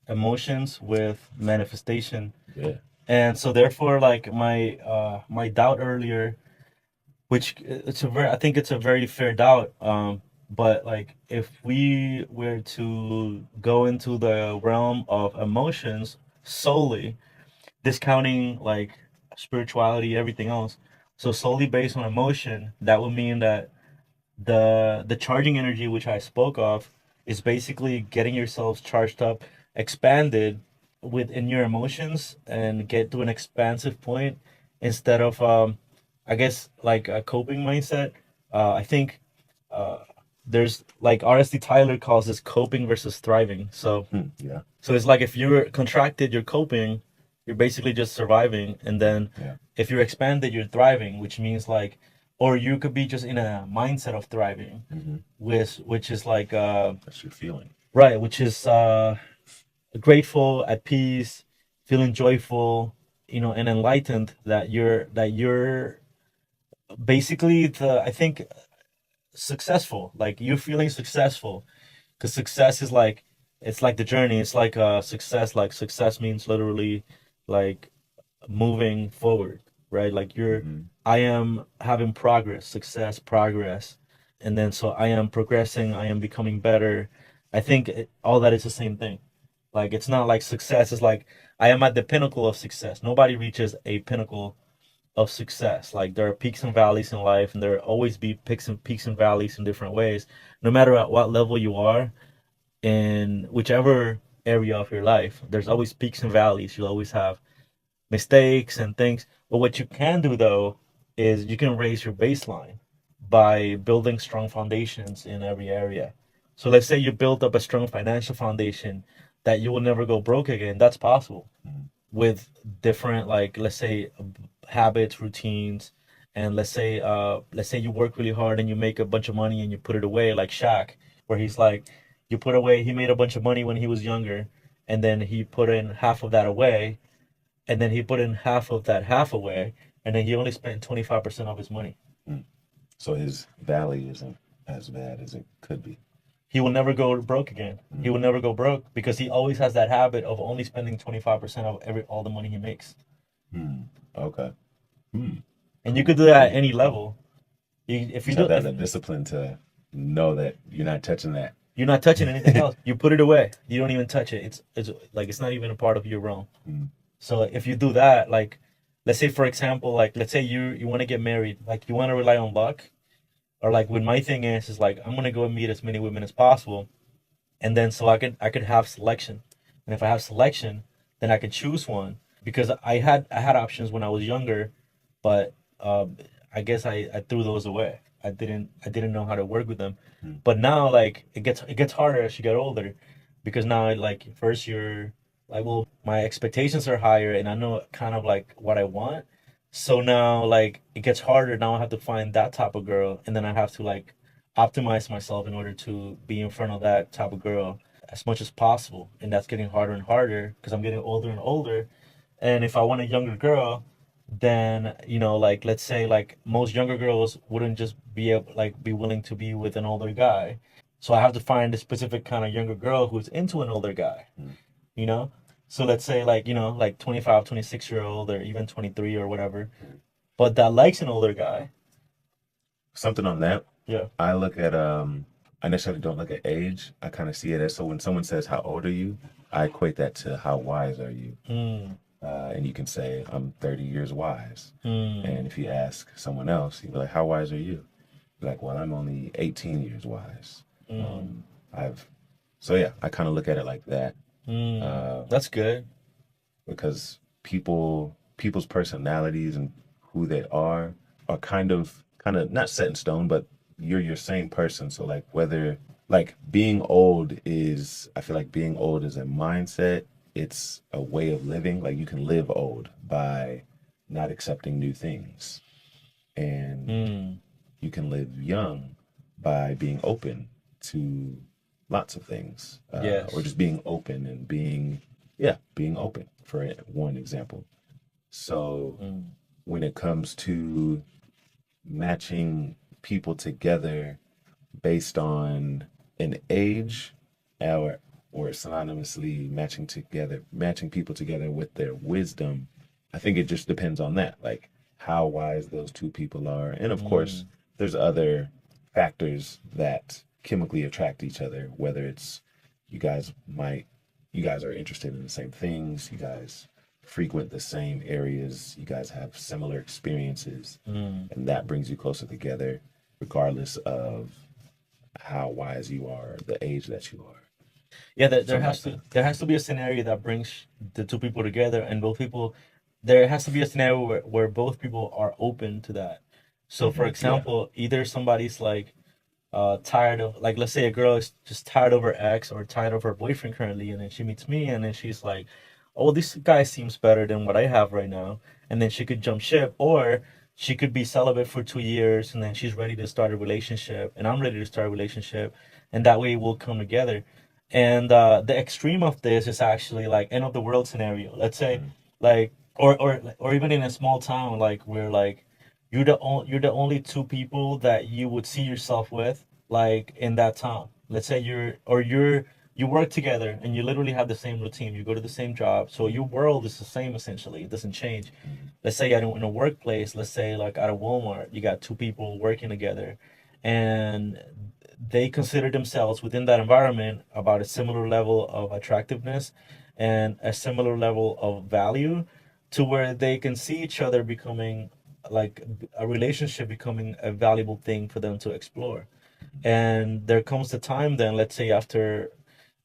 emotions with manifestation. yeah. And so therefore, like my doubt earlier, which it's a very I think it's a very fair doubt. But like if we were to go into the realm of emotions solely, discounting like spirituality, everything else, so solely based on emotion, that would mean that the charging energy which I spoke of is basically getting yourselves charged up, expanded within your emotions and get to an expansive point instead of I guess like a coping mindset. I think uh, there's like RSD Tyler calls this coping versus thriving. Yeah, So it's like if you're contracted, you're coping, you're basically just surviving, and then yeah. if you're expanded, you're thriving, which means like, or you could be just in a mindset of thriving, Hmm. which is like That's your feeling. right, which is grateful, at peace, feeling joyful, and enlightened that you're basically the I think successful, like you're feeling successful because success is like it's like the journey. It's like success. Like success means literally like moving forward, right? Like Hmm. I am having progress, success, progress, and then so I am progressing. I am becoming better. I think all that is the same thing. Like it's not like success is like I am at the pinnacle of success. Nobody reaches a pinnacle of success. Like there are peaks and valleys in life, and there will always be peaks and valleys in different ways. No matter at what level you are in whichever area of your life, there's always peaks and valleys. You'll always have mistakes and things. But what you can do though is you can raise your baseline by building strong foundations in every area. So let's say you build up a strong financial foundation that you will never go broke again. That's possible. with different, like, let's say, habits, routines, and let's say you work really hard and you make a bunch of money and you put it away, like Shaq, where he's like, you put away, he made a bunch of money when he was younger, and then he put in half of that away, and then he put in half of that half away, and then he only spent 25% of his money. Mm. So his valley isn't as bad as it could be. He will never go broke again. He Mm. will never go broke because he always has that habit of only spending 25% of every all the money he makes. Mm. Okay. Mm. And you could Cool. do that at Cool. any level. If You you just have do, to have if the discipline to know that you're not touching that. you're not touching anything else, you put it away. You don't even touch it. It's like it's not even a part of your realm. Mm. So if you do that, like, let's say for example, like let's say you want to get married, like you want to rely on luck, or like what my thing is like I'm gonna go and meet as many women as possible, and then so I could have selection, and if I have selection, then I can choose one because I had options when I was younger, but I guess I threw those away. I didn't know how to work with them, Mm. but now like it gets harder as you get older, because now like first you're like, well, my expectations are higher and I know kind of like what I want, so now like it gets harder. Now I have to find that type of girl, and then I have to like optimize myself in order to be in front of that type of girl as much as possible. And that's getting harder and harder because I'm getting older and older. And if I want a younger girl, then like let's say like most younger girls wouldn't just be able like be willing to be with an older guy. So I have to find a specific kind of younger girl who's into an older guy, Mm. you know? So let's say like, like 25, 26 year old or even 23 or whatever, but that likes an older guy. Something on that. Yeah. I look at I necessarily don't look at age. I kind of see it as, so when someone says how old are you, I equate that to how wise are you. Mm, And you can say I'm 30 years wise. mm, And if you ask someone else, you'd be like, how wise are you? You're like, well, I'm only 18 years wise. mm, I've So yeah, I kind of look at it like that, mm. uh, That's good. because people's personalities and who they are kind of not set in stone, but you're your same person. So like whether like being old is, I feel like being old is a mindset. It's a way of living. Like you can live old by not accepting new things, and Mm, you can live young by being open to lots of things, or yes. just being open and being open for one example. So Mm, when it comes to matching people together based on an age, or synonymously matching people together with their wisdom, I think it just depends on that, like how wise those two people are. And of course, mm, there's other factors that chemically attract each other, whether it's you guys might you guys are interested in the same things, you guys frequent the same areas, you guys have similar experiences, mm. and that brings you closer together regardless of how wise you are, the age that you are, Yeah, there something has like to that. there has to be a scenario that brings the two people together, and both people. There has to be a scenario where both people are open to that. So, for Yeah. example, either somebody's like tired of, like, let's say a girl is just tired of her ex or tired of her boyfriend currently, and then she meets me, and then she's like, oh, this guy seems better than what I have right now, and then she could jump ship, or she could be celibate for 2 years and then she's ready to start a relationship and I'm ready to start a relationship, and that way we'll come together. And the extreme of this is actually like end of the world scenario, let's say, Mm. like, or even in a small town, like where like you're the only two people that you would see yourself with, like in that town. Let's say you work together and you literally have the same routine. You go to the same job, so your world is the same essentially. It doesn't change. Mm. Let's say in a workplace, let's say like at a Walmart, you got two people working together, and they consider themselves within that environment about a similar level of attractiveness and a similar level of value, to where they can see each other becoming like a relationship becoming a valuable thing for them to explore. And there comes the time then, let's say after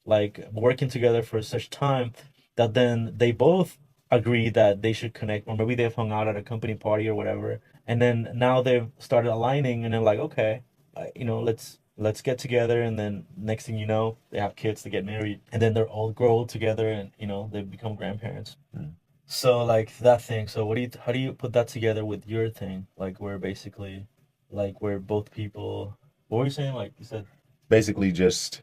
like working together for such time, that then they both agree that they should connect, or maybe they've hung out at a company party or whatever, and then now they've started aligning and they're like, okay, let's get together, and then next thing you know they have kids, they get married, and then they're all grow old together, and they become grandparents. Mm. So like that thing. So what do you how do you put that together with your thing? Like we're basically like we're both people. What were you saying? Like you said. Basically, just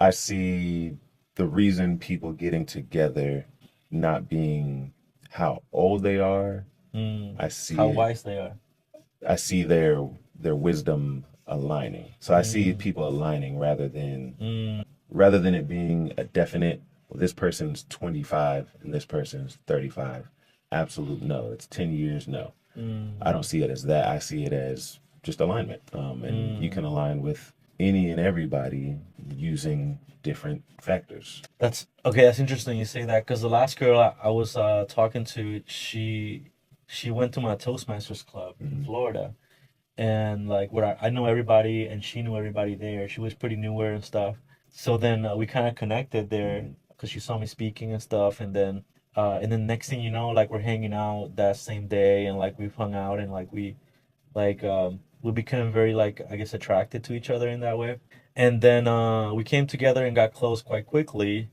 I see the reason people getting together not being how old they are. Mm, I see how it. wise they are. I see their wisdom aligning. So I see Mm, people aligning mm, rather than it being a definite, well, this person's 25 and this person's 35. Absolute no. It's 10 years no. I mm, don't see it as that. I see it as just alignment. And you mm. can align with any and everybody using different factors. That's okay. That's interesting you say that because the last girl I was talking to, she went to my Toastmasters club in Mm-hmm. Florida, and like where I know everybody, and she knew everybody there. She was pretty newer and stuff. So then we kind of connected there Mm-hmm. because she saw me speaking and stuff, and then next thing you know, like we're hanging out that same day, and like we've hung out, and like we became very like I guess attracted to each other in that way. And then we came together and got close quite quickly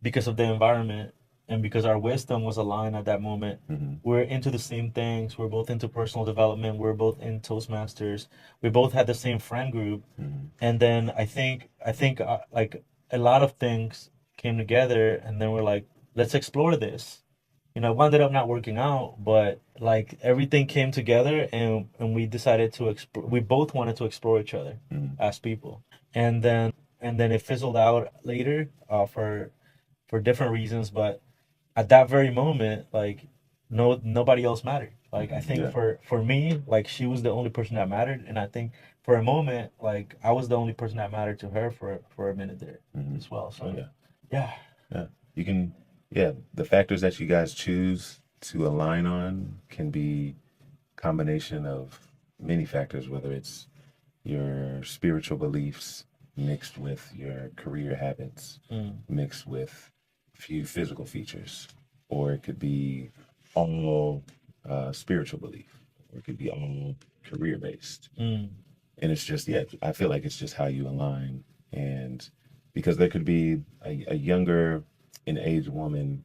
because of the environment and because our wisdom was aligned at that moment. Mm-hmm. We're into the same things. We're both into personal development. We're both in Toastmasters. We both had the same friend group. Mm-hmm. And then I think like a lot of things came together, and then we're like, let's explore this. It ended up not working out, but like everything came together, and we decided to explore. We both wanted to explore each other Mm-hmm. as people, and then it fizzled out later for different reasons. But at that very moment, like nobody else mattered. Like I Mm-hmm. think Yeah. for me, like she was the only person that mattered, and I think for a moment, like I was the only person that mattered to her for a minute there Mm-hmm. as well. Oh So yeah. yeah, Yeah. You can, yeah, the factors that you guys choose to align on can be combination of many factors, whether it's your spiritual beliefs mixed with your career habits, mm, mixed with a few physical features, or it could be all spiritual belief, or it could be all career based. mm, And it's just, yeah, I feel like it's just how you align. And because there could be a younger in age woman,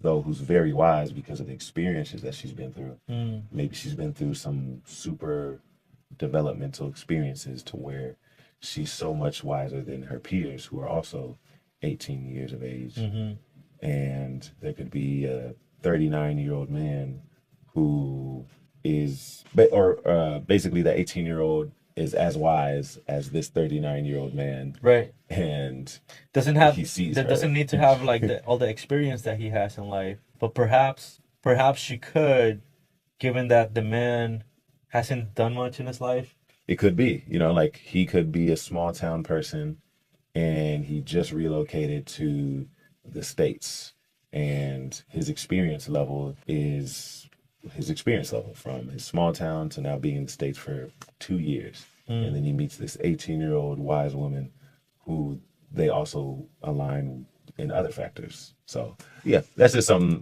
though, who's very wise because of the experiences that she's been through. mm, Maybe she's been through some super developmental experiences to where she's so much wiser than her peers who are also 18 years of age. mm-hmm. And there could be a 39-year-old man who is, or basically the 18-year-old is as wise as this 39-year-old man, Right. and Doesn't have he sees that her. doesn't need to have like all the experience that he has in life, but perhaps she could, given that the man hasn't done much in his life. It could be, like he could be a small town person and he just relocated to the States. And his experience level from his small town to now being in the States for 2 years. And Mm, then he meets this 18-year-old wise woman who they also align in other factors. So yeah, that's just something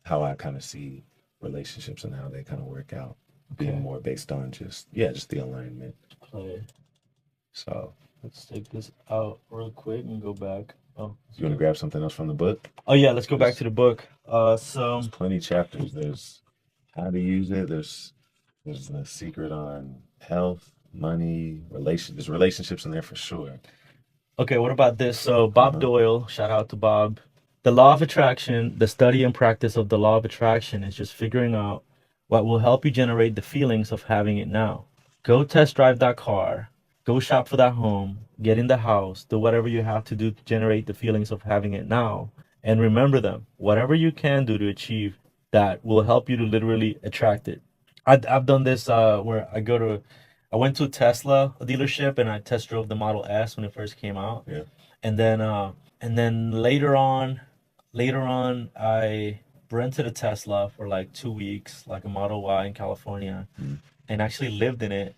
how I kind of see relationships and how they kind of work out, being okay. more based on just the alignment. Play. So Let's take this out real quick and go back. Oh, let's you want to go. grab something else from the book? Oh yeah, let's go back to There's the book. there's plenty of chapters. There's how to use it. There's the secret on health, money, There's relationships in there for sure. Okay, what about this? So, Bob Uh-huh. Doyle, shout out to Bob. The law of attraction, the study and practice of the law of attraction is just figuring out what will help you generate the feelings of having it now. Go test drive that car, go shop for that home, get in the house, do whatever you have to do to generate the feelings of having it now. And remember them. Whatever you can do to achieve that will help you to literally attract it. I've done this where I went to a Tesla dealership and I test drove the Model S when it first came out, Yeah. and then later on I rented a Tesla for like 2 weeks, like a Model Y in California, Mm. and actually lived in it.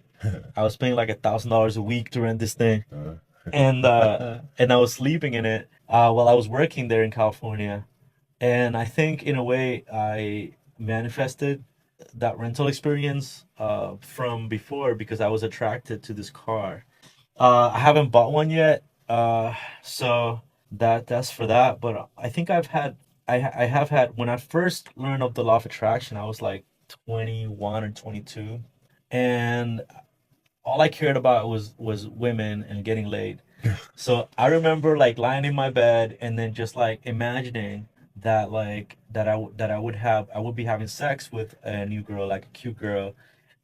I was paying like $1,000 a week to rent this thing, and Uh, and I was sleeping in it while I was working there in California. And I think in a way I manifested that rental experience from before because I was attracted to this car. I haven't bought one yet, so that's for that. But I think I have had when I first learned of the law of attraction, I was like 21 or 22, and all I cared about was women and getting laid. So I remember like lying in my bed and then just like imagining that that I would be having sex with a new girl, like a cute girl,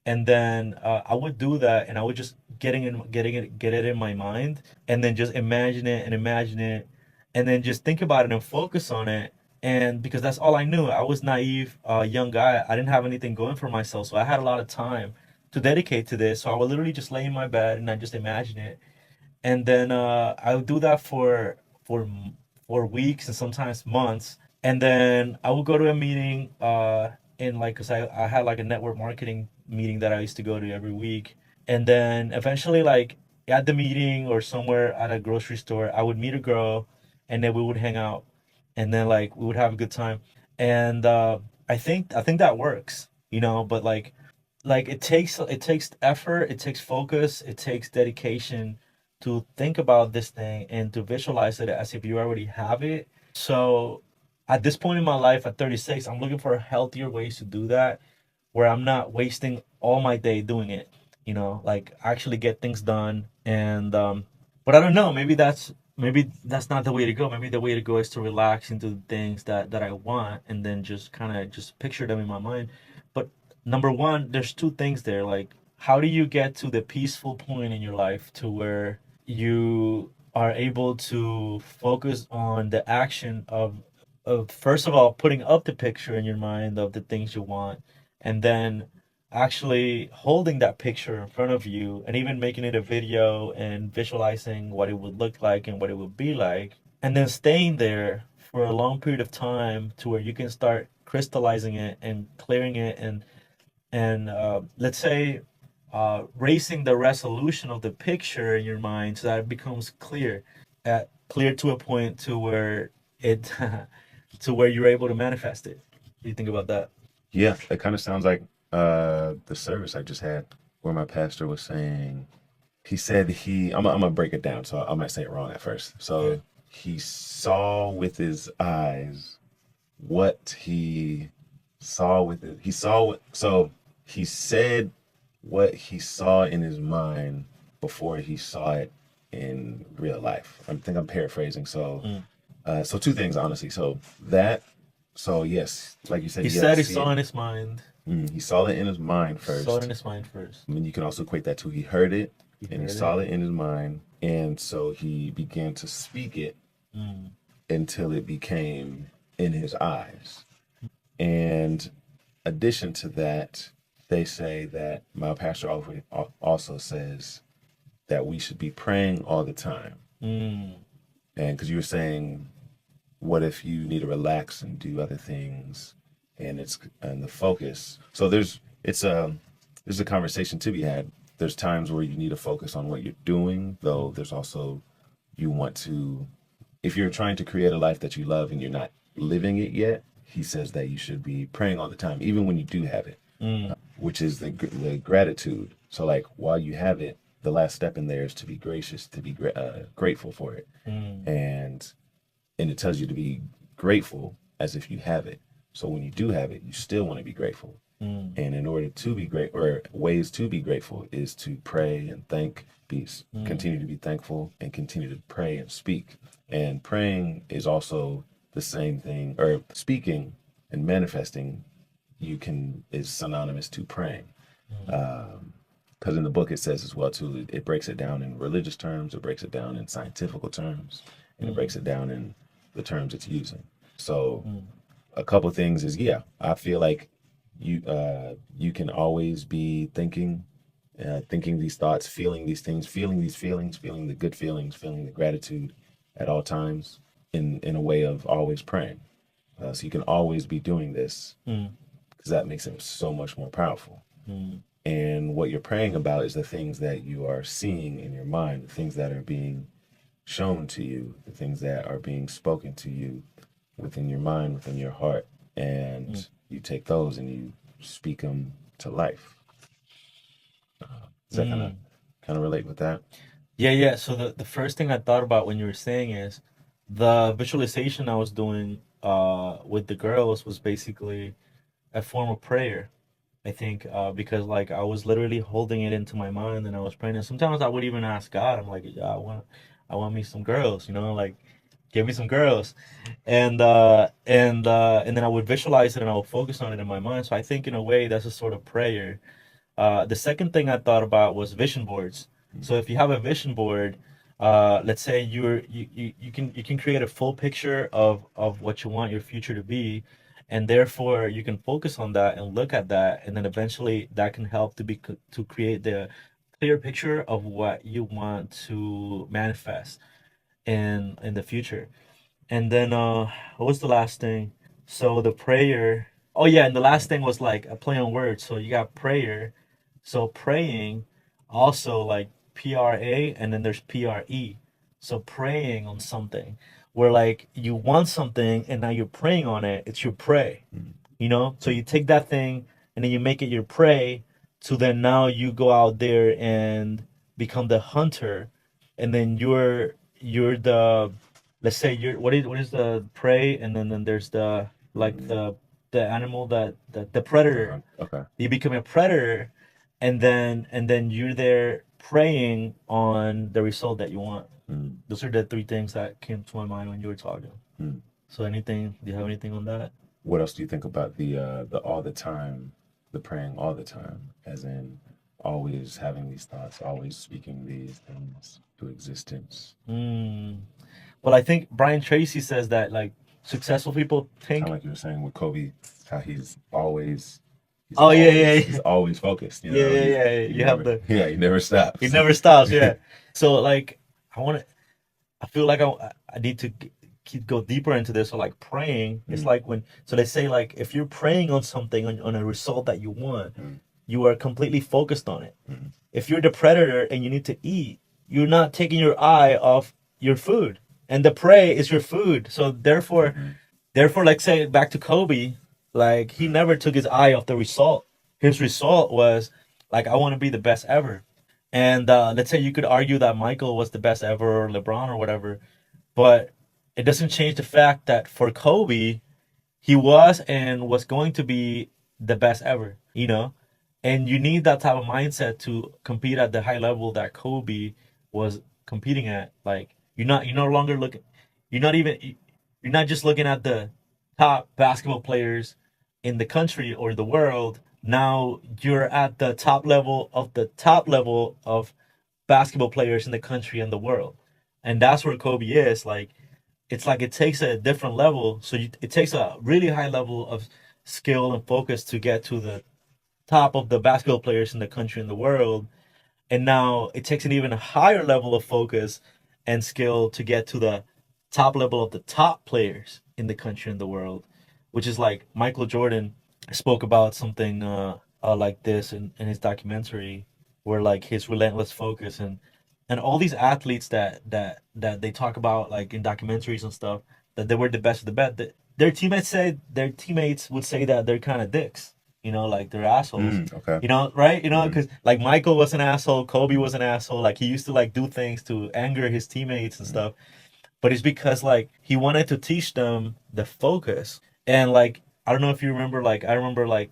and then I would do that, and I would just get it in my mind, and then just imagine it, and then just think about it and focus on it. And because that's all I knew, I was naive, young guy. I didn't have anything going for myself, so I had a lot of time to dedicate to this. So I would literally just lay in my bed and I just imagine it, and then I would do that for for weeks and sometimes months, and then I would go to a meeting in like because I had like a network marketing meeting that I used to go to every week, and then eventually like at the meeting or somewhere at a grocery store I would meet a girl, and then we would hang out, and then like we would have a good time, and I think that works, you know, but like it takes effort, it takes focus, it takes dedication to think about this thing and to visualize it as if you already have it. So at this point in my life at 36, I'm looking for healthier ways to do that where I'm not wasting all my day doing it, you know, like actually get things done. And but I don't know, maybe that's not the way to go. Maybe the way to go is to relax into the things that I want and then just kind of just picture them in my mind. But number one, there's two things there. Like, how do you get to the peaceful point in your life to where you are able to focus on the action of first of all putting up the picture in your mind of the things you want, and then actually holding that picture in front of you and even making it a video and visualizing what it would look like and what it would be like, and then staying there for a long period of time to where you can start crystallizing it and clearing it, and let's say raising the resolution of the picture in your mind so that it becomes clear, clear to a point to where it to where you're able to manifest it. What do you think about that? Yeah, it kind of sounds like the service I just had where my pastor was saying, he said I'm gonna break it down, so I might say it wrong at first. Okay. So he saw with his eyes what he saw with it. He saw what, so he said what he saw in his mind before he saw it in real life. I think I'm paraphrasing. So, Mm. so two things honestly. So that, so yes, like you said, He you have to said he see saw it. in his mind. He saw it in his mind Saw it in first. his mind first. I mean, you can also equate that to he heard it He and he heard it. saw it in his mind, and so he began to speak it Mm. until it became in his eyes. And addition to that, they say that my pastor also says that we should be praying all the time. Mm. And because you were saying, what if you need to relax and do other things, and it's and the focus. So there's a conversation to be had. There's times where you need to focus on what you're doing, though. There's also you want to, if you're trying to create a life that you love and you're not living it yet. He says that you should be praying all the time, even when you do have it, Mm. which is the gratitude. So like while you have it, the last step in there is to be gracious, to be grateful for it, Mm. and it tells you to be grateful as if you have it. So when you do have it, you still want to be grateful. Mm. And in order to be great, or ways to be grateful, is to pray and thank, Mm. continue to be thankful, and continue to pray and speak. And praying is also the same thing, or speaking and manifesting. You can is synonymous to praying. Mm. Because in the book it says as well too, it breaks it down in religious terms, it breaks it down in scientific terms, and it Mm. breaks it down in the terms it's using. So Mm. a couple things is, yeah, I feel like you can always be thinking, thinking these thoughts, feeling these things, feeling these feelings, feeling the good feelings, feeling the gratitude at all times, in a way of always praying. So you can always be doing this Mm. because that makes it so much more powerful. Mm. And what you're praying about is the things that you are seeing in your mind, the things that are being shown to you, the things that are being spoken to you within your mind, within your heart. Mm. And you take those and you speak them to life. Does that Mm. kind of relate with that? Yeah, yeah. So the first thing I thought about when you were saying is, The visualization I was doing with the girls was basically a form of prayer. I think because like I was literally holding it into my mind and I was praying. And sometimes I would even ask God, I'm like, yeah, I want me some girls, like give me some girls, and then I would visualize it and I would focus on it in my mind. So I think in a way that's a sort of prayer. The second thing I thought about was vision boards. So if you have a vision board, let's say you can create a full picture of what you want your future to be, and therefore you can focus on that and look at that, and then eventually that can help to create the clear picture of what you want to manifest in the future. And then what was the last thing? So the prayer. Oh yeah, and the last thing was like a play on words. So you got prayer. So praying also like PRA and then there's PRE. So praying on something where like you want something and now you're praying on it. It's your pray. So you take that thing and then you make it your prey. So then now you go out there and become the hunter, and then you're the, let's say you're what is the prey, and then there's the like Mm, the animal that the predator. okay. You become a predator, and then you're there preying on the result that you want. Mm, Those are the three things that came to my mind when you were talking. mm. So anything? Do you have anything on that? What else do you think about the all the time, the praying all the time, as in always having these thoughts, always speaking these things to existence? Mm. Well, I think Brian Tracy says that like successful people Kind of think. like you were saying with Kobe, how he's Oh yeah, always yeah, he's always focused. yeah, yeah, He yeah. he You have never the. yeah he never It stops. never stops. Yeah. So like, I want to. I feel like I need to go deeper into this. So like praying, it's Mm, like when. So they say like if you're praying on something on a result that you want, mm, you are completely focused on it. mm, If you're the predator and you need to eat, you're not taking your eye off your food, and the prey is your food. So mhm, therefore, like say back to Kobe, like he never took his eye off the result. His result was like I want to be the best ever. And let's say you could argue that Michael was the best ever or LeBron or whatever, but it doesn't change the fact that for Kobe, he was and was going to be the best ever. And you need that type of mindset to compete at the high level that Kobe was competing at. Like you're no longer looking, you're not even, you're not just looking at the top basketball players in the country or the world. Now you're at the top level of basketball players in the country and the world. And that's where Kobe is. Like it's like it takes a different level. So it takes a really high level of skill and focus to get to the top of the basketball players in the country and the world. And now it takes an even higher level of focus and skill to get to the top level of the top players in the country and the world, which is like Michael Jordan spoke about something like this in his documentary, where like his relentless focus and all these athletes that they talk about like in documentaries and stuff, that they were the best of the best. Their teammates would say that they're kind of dicks, like they're assholes, okay. right? Hmm. Because like Michael was an asshole, Kobe was an asshole. Like he used to like do things to anger his teammates and Hmm. stuff. But it's because like he wanted to teach them the focus. And like I don't know if you remember, like I remember like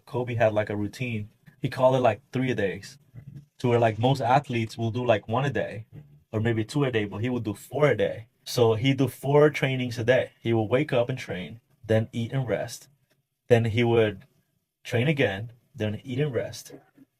Kobe had like a routine. He called it like 3 a days, to where like most athletes will do like 1 a day or maybe 2 a day, but he would do 4 a day. So he do 4 trainings a day. He will wake up and train, then eat and rest. Then he would train again, then eat and rest.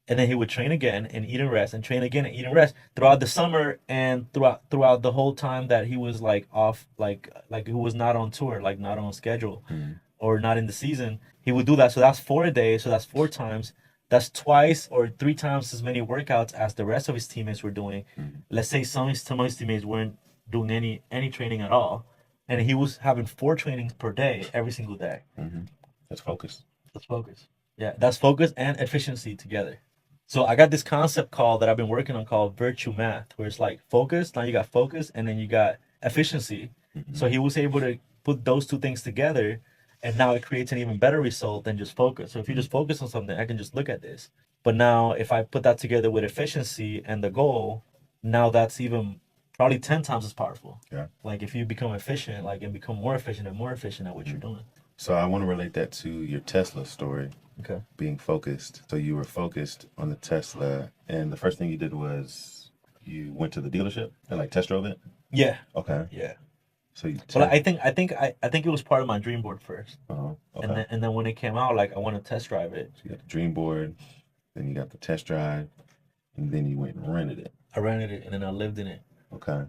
And then he would train again and eat and rest and train again and eat and rest throughout the summer and throughout the whole time that he was like off, like he was not on tour, like not on schedule Hmm. or not in the season. He would do that. So that's 4 a day. So that's 4 times. That's twice or 3 times as many workouts as the rest of his teammates were doing. Hmm. Let's say some of his teammates weren't doing any training at all, and he was having 4 trainings per day every single day. Hmm. That's focus. That's focus. Yeah, that's focus and efficiency together. So I got this concept called that I've been working on called virtue math, where it's like focus, now you got focus, and then you got efficiency. Hmm. So he was able to put those two things together, and now it creates an even better result than just focus. So if you just focus on something, I can just look at this. But now if I put that together with efficiency and the goal, now that's even probably 10 times as powerful. Yeah. Like if you become efficient, like and become more efficient and more efficient at what you're Mhm. doing. So I want to relate that to your Tesla story, Okay. being focused. So you were focused on the Tesla, and the first thing you did was you went to the dealership and like test drove it. Yeah. Okay. Yeah. So you Well, test. I think it was part of my dream board first, Okay. and then when it came out, like I want to test drive it. So you got the dream board, then you got the test drive, and then you went and rented it. I rented it and then I lived in it. Okay.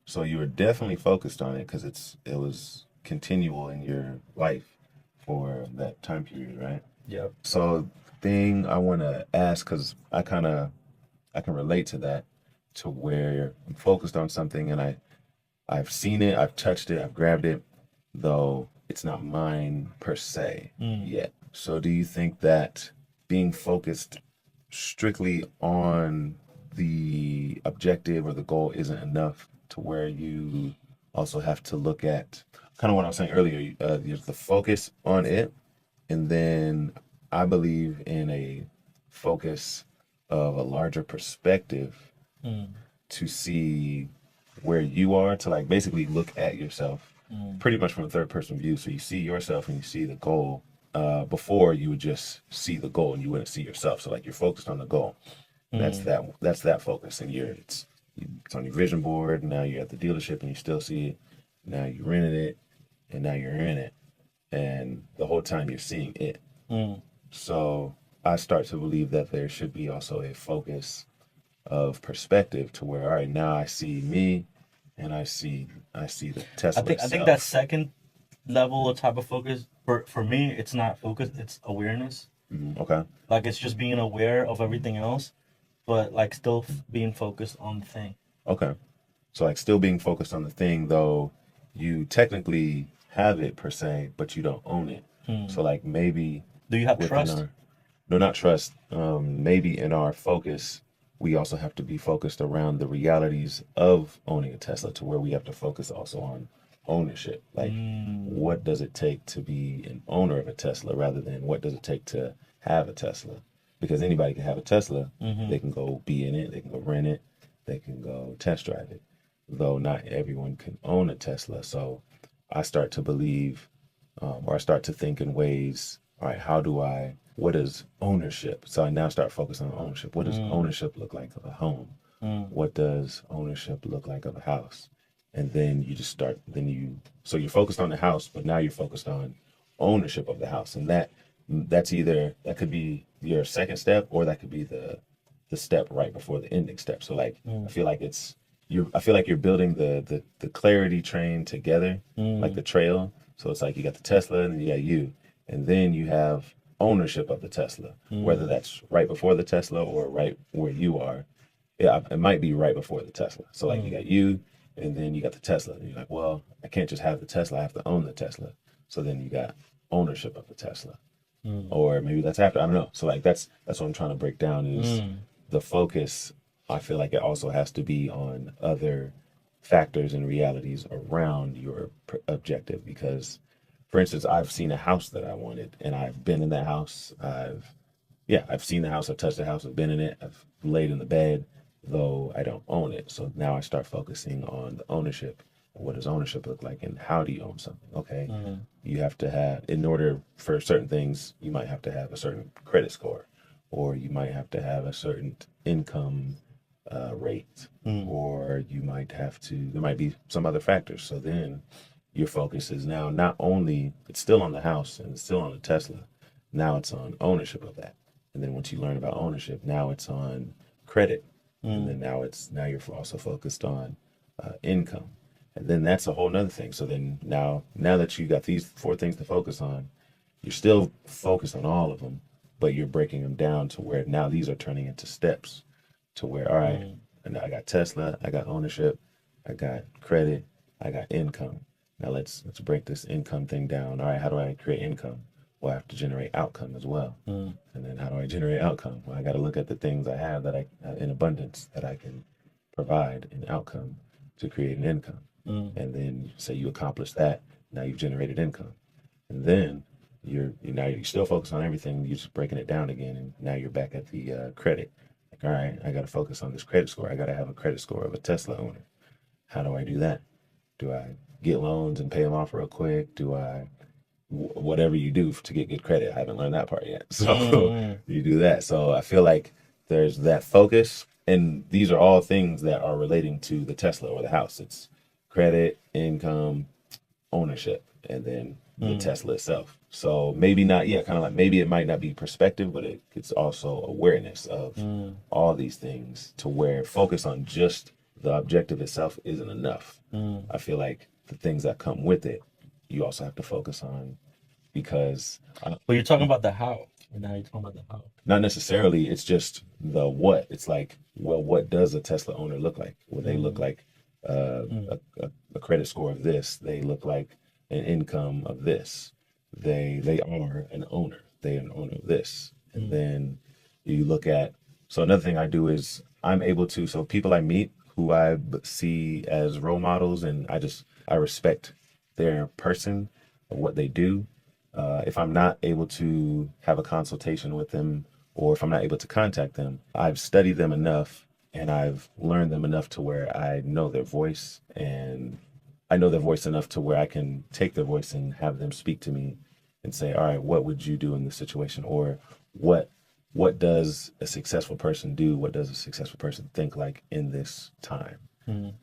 So you were definitely focused on it because it was continual in your life for that time period, right? Yep. So thing I want to ask because I can relate to that, to where I'm focused on something and I've seen it, I've touched it, I've grabbed it, though it's not mine per se Mm. yet. So do you think that being focused strictly on the objective or the goal isn't enough, to where you also have to look at kind of what I was saying earlier, there's the focus on it, and then I believe in a focus of a larger perspective Mm. to see where you are, to like basically look at yourself Mm. pretty much from a third person view. So you see yourself and you see the goal. Before you would just see the goal and you wouldn't see yourself. So like you're focused on the goal. Mm. That's that focus. And it's on your vision board. Now you're at the dealership and you still see it. Now you rented it and now you're in it. And the whole time you're seeing it. Mm. So I start to believe that there should be also a focus of perspective, to where, all right, now I see me and I see the Tesla I think that itself. second level of type of focus for me, it's not focus, it's awareness. Okay. Like it's just being aware of everything else, but like still being focused on the thing. Okay. So like still being focused on the thing, though you technically have it per se, but you don't own it. Hmm. So like maybe Do you have within trust? our, no, not trust, maybe in our focus, we also have to be focused around the realities of owning a Tesla, to where we have to focus also on ownership. Like, Mm. what does it take to be an owner of a Tesla rather than what does it take to have a Tesla? Because anybody can have a Tesla, Mm-hmm. they can go be in it, they can go rent it, they can go test drive it, though not everyone can own a Tesla. So I start to believe, or I start to think in ways, all right, what is ownership? So I now start focusing on ownership. What does Mm. ownership look like of a home? Mm. What does ownership look like of a house? And then you just start, so you're focused on the house, but now you're focused on ownership of the house. And that could be your second step, or that could be the step right before the ending step. So like, Mm. I feel like you're building the clarity train together, like Mm. the trail. So it's like you got the Tesla and then you got you, and then you have ownership of the Tesla, whether Mm. that's right before the Tesla or right where you are. Yeah, it might be right before the Tesla. So like you Mm. got you, and then you got the Tesla, and you're like, well, I can't just have the Tesla. I have to own the Tesla. So then you got ownership of the Tesla, Mm. or maybe that's after. I don't know. So like that's what I'm trying to break down is Mm. the focus. I feel like it also has to be on other factors and realities around your objective. Because, for instance, I've seen a house that I wanted, and I've been in that house. I've seen the house, I've touched the house, I've been in it, I've laid in the bed, though I don't own it. So now I start focusing on the ownership. What does ownership look like, and how do you own something? Okay, Mm. you have to have, in order for certain things, you might have to have a certain credit score, or you might have to have a certain income rate, Mm. or there might be some other factors. So then your focus is now not only, it's still on the house and it's still on the Tesla, now it's on ownership of that. And then once you learn about ownership, now it's on credit. And Mm. then now you're also focused on income. And then that's a whole nother thing. So then now that you got these four things to focus on, you're still focused on all of them, but you're breaking them down to where now these are turning into steps, to where, all right, Mm. and I got Tesla, I got ownership, I got credit, I got income. Now let's break this income thing down. All right, how do I create income? Well, I have to generate outcome as well. Mm. And then how do I generate outcome? Well, I got to look at the things I have that I in abundance that I can provide an outcome to create an income. Mm. And then say you accomplish that, now you've generated income. And then you're still focused on everything. You're just breaking it down again, and now you're back at the credit. Like, all right, I got to focus on this credit score. I got to have a credit score of a Tesla owner. How do I do that? Do I get loans and pay them off real quick? Do I whatever you do to get good credit? I haven't learned that part yet. So Mm, you do that. So I feel like there's that focus, and these are all things that are relating to the Tesla or the house. It's credit, income, ownership, and then the mm, Tesla itself. So maybe not, yeah, kind of like maybe it might not be perspective, but it's also awareness of mm, all these things to where focus on just the objective itself isn't enough. mm. I feel like the things that come with it, you also have to focus on because But you're talking about the how. And now you're talking about the how. not necessarily, it's just the what. It's like, well, what does a Tesla owner look like? Well, they look Mm, like mm, a credit score of this. They look like an income of this. They are an owner. They are an owner of this. And mm, then you look at, so another thing I do is I'm able to, so people I meet who I see as role models, and I respect their person, what they do. If I'm not able to have a consultation with them, or if I'm not able to contact them, I've studied them enough and I've learned them enough to where I know their voice, and I know their voice enough to where I can take their voice and have them speak to me and say, all right, what would you do in this situation? Or what what does a successful person do? What does a successful person think like in this time? mm.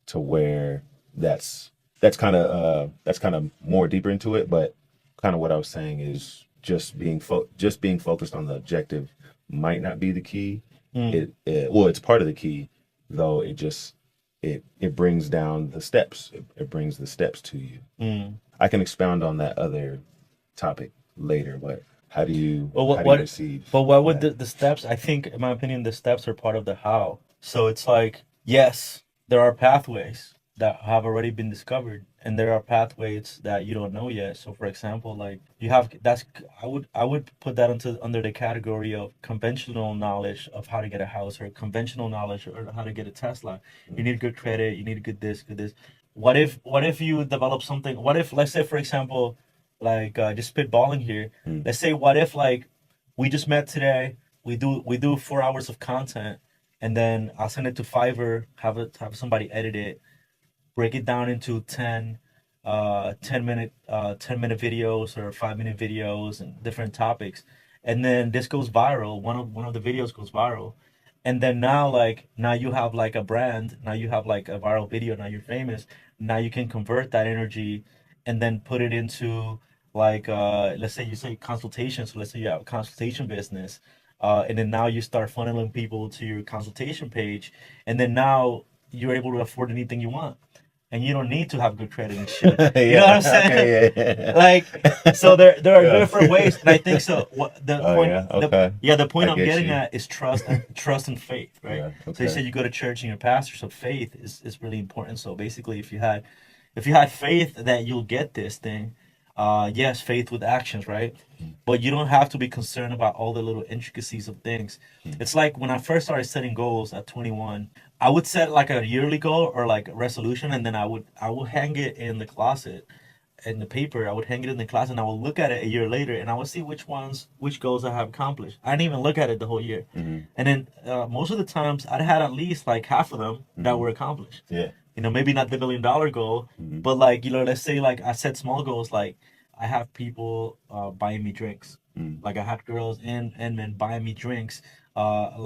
To where that's that's kind of more deeper into it, but kind of what I was saying is just being focused on the objective might not be the key. Mm, It well, it's part of the key, though. It brings down the steps. It brings the steps to you. mm. I can expound on that other topic later, but Well, how do you receive but what would that? the steps? I think, in my opinion, the steps are part of the how. So it's like, yes, there are pathways that have already been discovered, and there are pathways that you don't know yet. So, for example, like you have that's I would put that into under the category of conventional knowledge of how to get a house, or conventional knowledge or how to get a Tesla. You need good credit, you need good this, good this. What if you develop something? What if, let's say, for example, like just spitballing here, Mm, let's say what if like we just met today, we do 4 hours of content, and then I'll send it to Fiverr, have somebody edit it, break it down into 10 minute videos or 5 minute videos and different topics, and then this goes viral, one of the videos goes viral, and then now, like, now you have like a brand, now you have like a viral video, now you're famous, now you can convert that energy and then put it into, like, let's say you say consultation, so let's say you have a consultation business, and then now you start funneling people to your consultation page, and then now you're able to afford anything you want, and you don't need to have good credit and shit. You know what I'm yeah. saying? Okay. Yeah. Like, Yeah. so there are Yeah. different ways, and I think so. What the Oh point? yeah. Okay. The point I I'm get getting you. at is trust and faith, right? Yeah. So you Okay. said you go to church and your pastor, so faith is really important. So basically, if you had faith that you'll get this thing, yes, faith with actions, right? But you don't have to be concerned about all the little intricacies of things. It's like when I first started setting goals at 21, I would set like a yearly goal or like a resolution, and then I would hang it in the closet in the paper. I would hang it in the class, and I would look at it a year later, and I would see which goals I have accomplished. I didn't even look at it the whole year, Hmm. and then most of the times I'd had at least like half of them that Hmm. were accomplished. Yeah. Maybe not the $1 million goal, Hmm. but like, let's say like I set small goals, like I have people buying me drinks. Hmm. Like I had girls and men buying me drinks,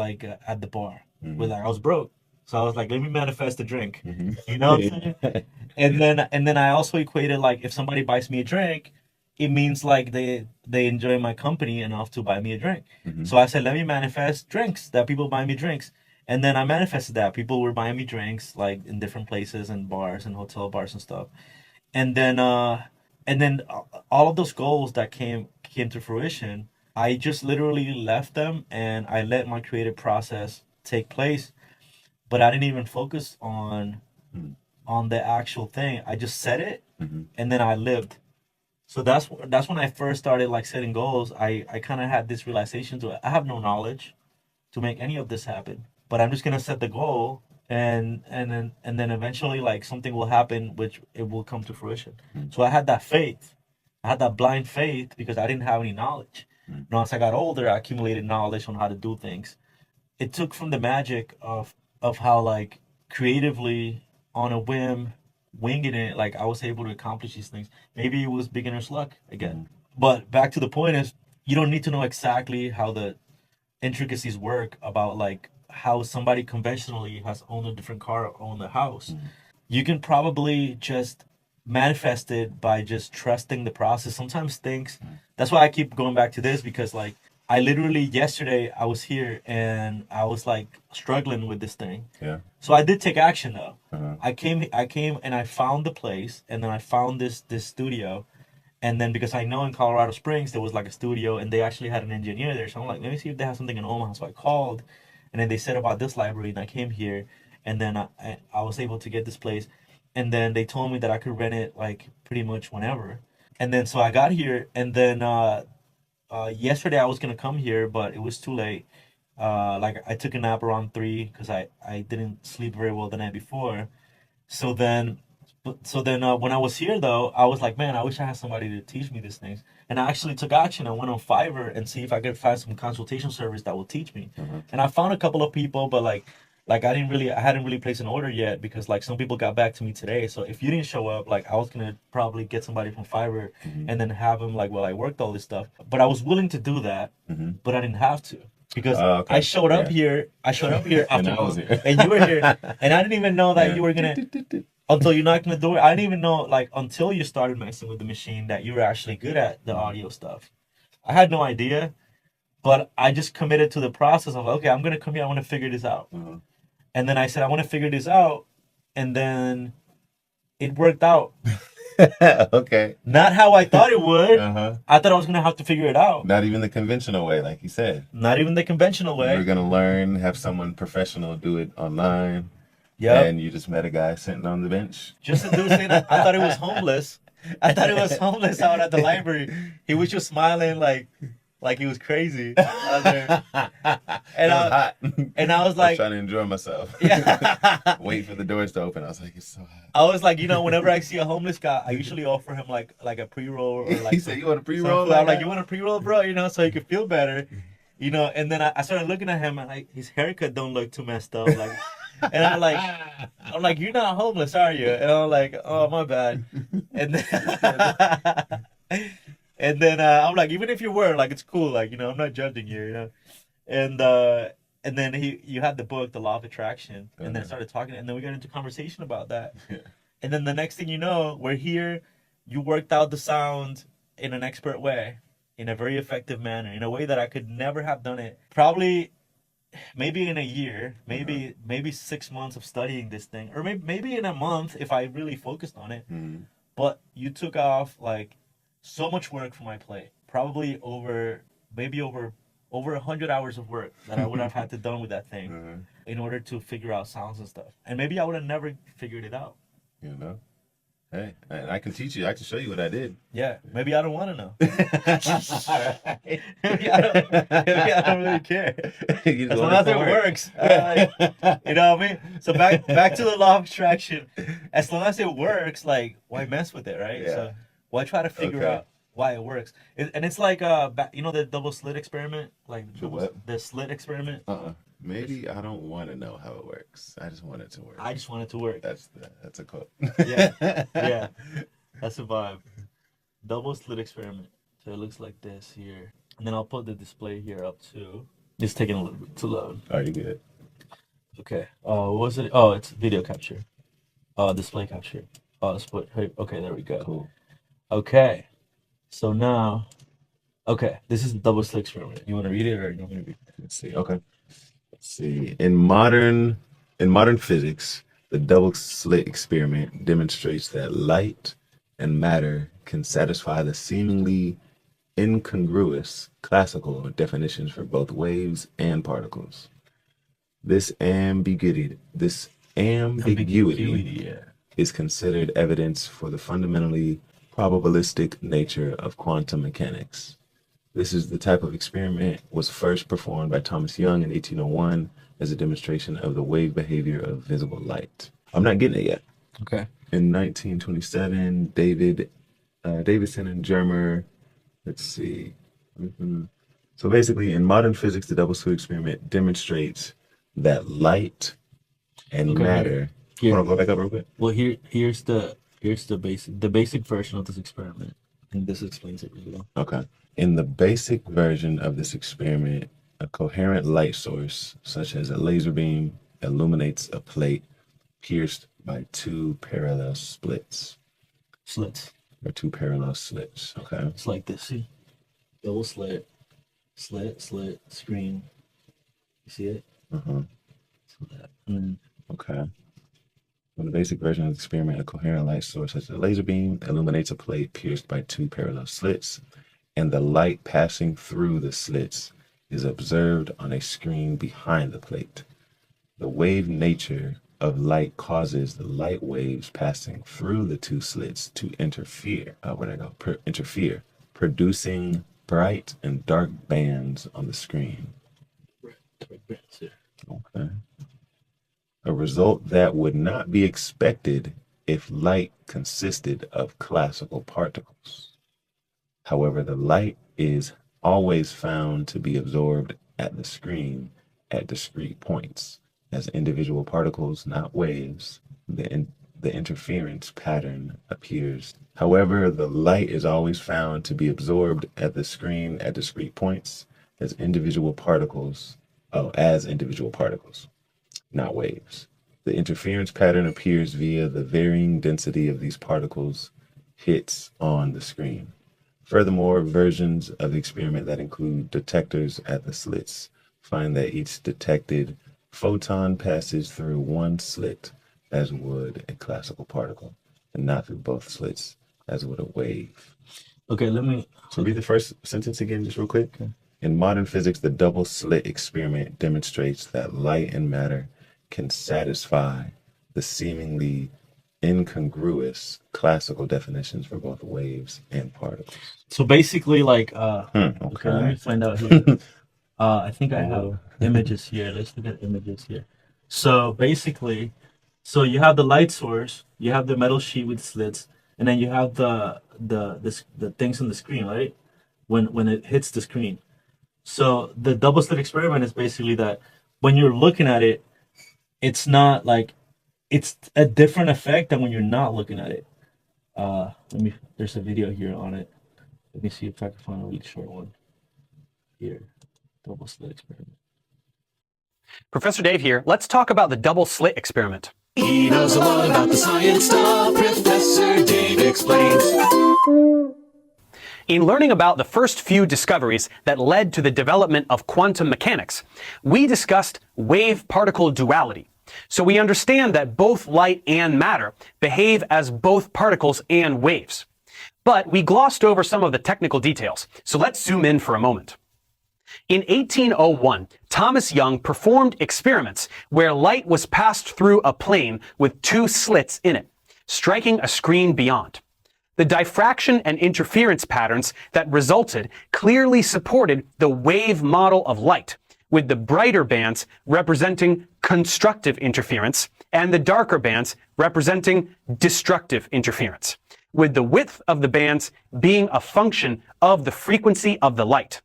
like at the bar. But Hmm. like I was broke, so I was like, let me manifest a drink. Hmm. You know what I'm saying? And then I also equated, like, if somebody buys me a drink, it means like they enjoy my company enough to buy me a drink. Hmm. So I said, let me manifest drinks, that people buy me drinks. And then I manifested that people were buying me drinks, like in different places and bars and hotel bars and stuff. And then all of those goals that came to fruition, I just literally left them and I let my creative process take place. But I didn't even focus on the actual thing. I just said it, Hmm. and then I lived. So that's when I first started like setting goals. I kind of had this realization to, I have no knowledge to make any of this happen, but I'm just gonna set the goal, and then eventually, like, something will happen, which it will come to fruition. So I had that faith. I had that blind faith because I didn't have any knowledge. Now, as I got older, I accumulated knowledge on how to do things. It took from the magic of how, like, creatively on a whim, winging it, like I was able to accomplish these things. Maybe it was beginner's luck again. Mhm. But back to the point is, you don't need to know exactly how the intricacies work about like how somebody conventionally has owned a different car or owned a house. Mhm. You can probably just manifest it by just trusting the process. Sometimes things, that's why I keep going back to this, because like I literally yesterday I was here and I was like struggling with this thing. Yeah. So I did take action though. Uh-huh. I came and I found the place, and then I found this studio, and then because I know in Colorado Springs there was like a studio and they actually had an engineer there, so I'm like, let me see if they have something in Omaha. So I called, and then they said about this library, and I came here, and then I was able to get this place, and then they told me that I could rent it like pretty much whenever, and then so I got here, and then yesterday I was gonna come here, but it was too late. Like I took a nap around 3 because I didn't sleep very well the night before, so then, when I was here though, I was like, man, I wish I had somebody to teach me these things. And I actually took action. I went on Fiverr and see if I could find some consultation service that will teach me. Uh-huh. And I found a couple of people, but like I hadn't really placed an order yet because like some people got back to me today. So if you didn't show up, like I was gonna probably get somebody from Fiverr Mhm. and then have them like while I worked all this stuff. But I was willing to do that, Mhm. but I didn't have to because Oh, I okay. showed up Yeah. here. I showed up here And after I was here. and you were here, and I didn't even know that Yeah. you were gonna until you knocked on the door. I didn't even know, like, until you started messing with the machine that you were actually good at the Mhm. audio stuff. I had no idea, but I just committed to the process of, okay, I'm gonna come here, I want to figure this out. Uh-huh. And then I said, I want to figure this out, and then it worked out. Okay. Not how I thought it would. Uh-huh. I thought I was gonna have to figure it out. Not even the conventional way, like you said. Not even the conventional You were way. gonna learn, have someone professional do it online, Yep. and you just met a guy sitting on the bench. Just a dude saying, I thought he was homeless. I thought he was homeless out at the library. He was just smiling like he was crazy out there. It And was hot. and I was I was like, trying to enjoy myself. yeah. Wait for the doors to open. I was like, it's so hot. I was like, whenever I see a homeless guy, I usually offer him like a pre-roll or like He said, "You want a some pre-roll?" food. I'm like, you want a pre-roll, bro? So he could feel better. And then I started looking at him and like his haircut don't look too messed up. Like, and I'm like, you're not homeless, are you? And I'm like, oh, my bad. And then, and then I'm like, even if you were, like, it's cool. Like, I'm not judging you. And and then you had the book, The Law of Attraction, and then Uh-huh. started talking, and then we got into conversation about that. Yeah. And then the next thing you know, we're here. You worked out the sound in an expert way, in a very effective manner, in a way that I could never have done it. Probably, maybe in a year, maybe 6 months of studying this thing, or maybe in a month if I really focused on it. Mhm. But you took off like so much work from my plate. Probably maybe over 100 hours of work that I would have had to done with that thing Uh-huh. in order to figure out sounds and stuff. And maybe I would have never figured it out. You know, hey, and I can teach you. I can show you what I did. Yeah, maybe I don't want to know. Alright. maybe I don't really care. You just As long want as it works. You know what I mean? So back to the law of attraction. As long as it works, like, why mess with it, right? Yeah. So why try to figure Okay. out why it works? And it's like the double slit experiment, like The what? the slit experiment. Maybe I don't want to know how it works. I just want it to work. I just want it to work. That's a quote. Yeah, yeah, that's a vibe. Double slit experiment. So it looks like this here, and then I'll put the display here up too. It's taking a little bit to load. Are you good? Okay. What was it? Oh, it's video capture. Display capture. Split. Okay, there we go. Cool. Okay. So now, okay, this is the double slit experiment. You want to read it or you want me to read it? Let's see. Okay. Let's see. In modern physics, the double slit experiment demonstrates that light and matter can satisfy the seemingly incongruous classical definitions for both waves and particles. This ambiguity Yeah. is considered evidence for the fundamentally probabilistic nature of quantum mechanics. This is the type of experiment was first performed by Thomas Young in 1801 as a demonstration of the wave behavior of visible light. I'm not getting it yet. Okay. In 1927, Davidson and Germer, let's see. So basically, in modern physics, the double slit experiment demonstrates that light and Okay. matter Here, Hold on, go back up real quick. well, here's the basic version of this experiment, and this explains it really well. Okay. In the basic version of this experiment, a coherent light source, such as a laser beam, illuminates a plate pierced by two parallel splits, Slits. or two parallel slits. Okay. It's like this. See, double slit, slit, screen. You see it? Uh-huh. Slit. And then Okay. In the basic version of the experiment, a coherent light source, such as a laser beam, illuminates a plate pierced by two parallel slits, and the light passing through the slits is observed on a screen behind the plate. The wave nature of light causes the light waves passing through the two slits to interfere. Interfere, producing bright and dark bands on the screen. Okay. A result that would not be expected if light consisted of classical particles. However, the light is always found to be absorbed at the screen at discrete points. As individual particles, not waves, the interference pattern appears. However, the light is always found to be absorbed at the screen at discrete points as individual particles, not waves. The interference pattern appears via the varying density of these particles hits on the screen. Furthermore, versions of the experiment that include detectors at the slits find that each detected photon passes through one slit as would a classical particle, and not through both slits as would a wave. Okay, let me. So read the first sentence again, just real quick. Okay. In modern physics, the double slit experiment demonstrates that light and matter can satisfy the seemingly incongruous classical definitions for both waves and particles. So basically, like, okay, let me Okay. find out here. I think I have images here. Let's look at images here. So basically, so you have the light source, you have the metal sheet with slits, and then you have the things on the screen, right? When it hits the screen. So the double slit experiment is basically that when you're looking at it, it's not like it's a different effect than when you're not looking at it. There's a video here on it. Let me see if I can find a really short one. Here, double slit experiment. Professor Dave here. Let's talk about the double slit experiment. He knows a lot about the science stuff. Professor Dave explains. In learning about the first few discoveries that led to the development of quantum mechanics, we discussed wave-particle duality. So we understand that both light and matter behave as both particles and waves. But we glossed over some of the technical details, so let's zoom in for a moment. In 1801, Thomas Young performed experiments where light was passed through a plane with two slits in it, striking a screen beyond. The diffraction and interference patterns that resulted clearly supported the wave model of light, with the brighter bands representing constructive interference and the darker bands representing destructive interference, with the width of the bands being a function of the frequency of the light.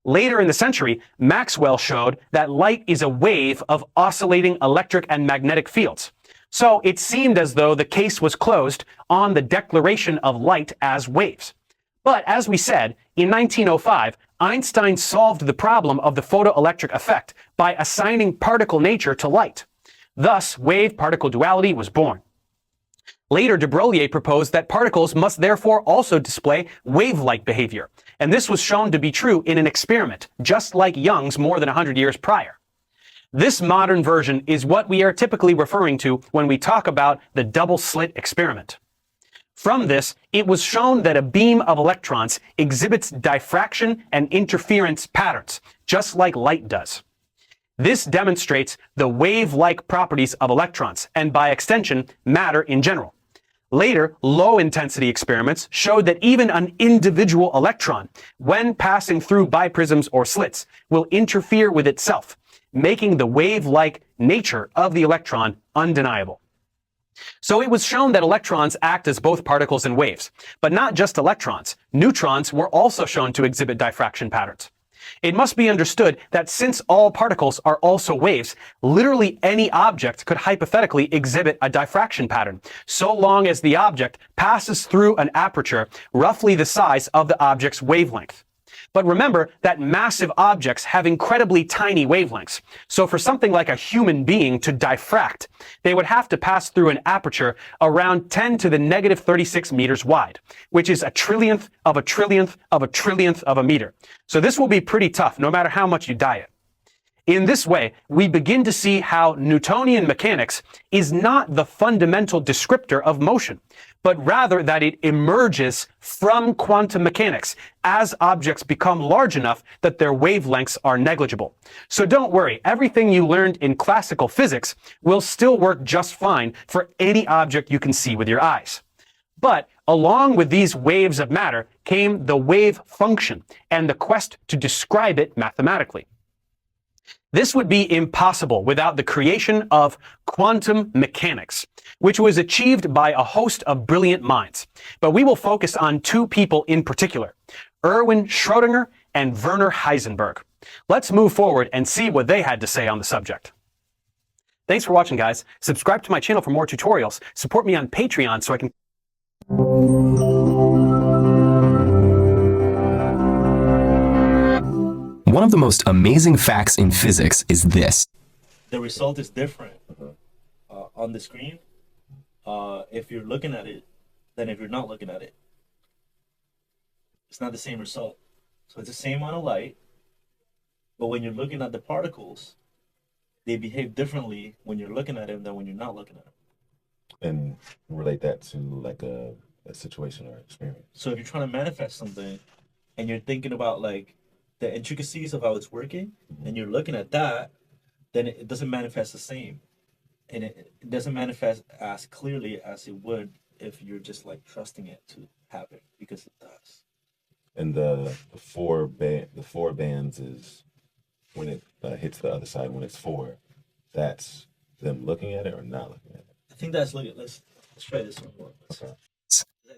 Later in the century, Maxwell showed that light is a wave of oscillating electric and magnetic fields. So it seemed as though the case was closed on the declaration of light as waves. But as we said, in 1905, Einstein solved the problem of the photoelectric effect by assigning particle nature to light. Thus, wave-particle duality was born. Later, de Broglie proposed that particles must therefore also display wave-like behavior, and this was shown to be true in an experiment, just like Young's more than 100 years prior. This modern version is what we are typically referring to when we talk about the double-slit experiment. From this, it was shown that a beam of electrons exhibits diffraction and interference patterns, just like light does. This demonstrates the wave-like properties of electrons, and by extension, matter in general. Later, low-intensity experiments showed that even an individual electron, when passing through biprisms or slits, will interfere with itself, making the wave-like nature of the electron undeniable. So it was shown that electrons act as both particles and waves, but not just electrons. Neutrons were also shown to exhibit diffraction patterns. It must be understood that since all particles are also waves, literally any object could hypothetically exhibit a diffraction pattern, so long as the object passes through an aperture roughly the size of the object's wavelength. But remember that massive objects have incredibly tiny wavelengths. So for something like a human being to diffract, they would have to pass through an aperture around 10 to the negative 36 meters wide, which is a trillionth of a trillionth of a trillionth of a meter. So this will be pretty tough, no matter how much you diet. In this way, we begin to see how Newtonian mechanics is not the fundamental descriptor of motion, but rather that it emerges from quantum mechanics as objects become large enough that their wavelengths are negligible. So don't worry, everything you learned in classical physics will still work just fine for any object you can see with your eyes. But along with these waves of matter came the wave function and the quest to describe it mathematically. This would be impossible without the creation of quantum mechanics, which was achieved by a host of brilliant minds. But we will focus on two people in particular, Erwin Schrödinger and Werner Heisenberg. Let's move forward and see what they had to say on the subject. Thanks for watching, guys. Subscribe to my channel for more tutorials. Support me on Patreon so I can... One of the most amazing facts in physics is this. The result is different on the screen if you're looking at it than if you're not looking at it. It's not the same result. So it's the same amount of light, but when you're looking at the particles, they behave differently when you're looking at them than when you're not looking at them. And relate that to like a situation or experience. So if you're trying to manifest something and you're thinking about like the intricacies of how it's working, and you're looking at that, then it doesn't manifest the same. And it doesn't manifest as clearly as it would if you're just like trusting it to happen, because it does. And the four bands is when it hits the other side, when it's four, that's them looking at it or not looking at it. I think that's let's try this one more. Okay.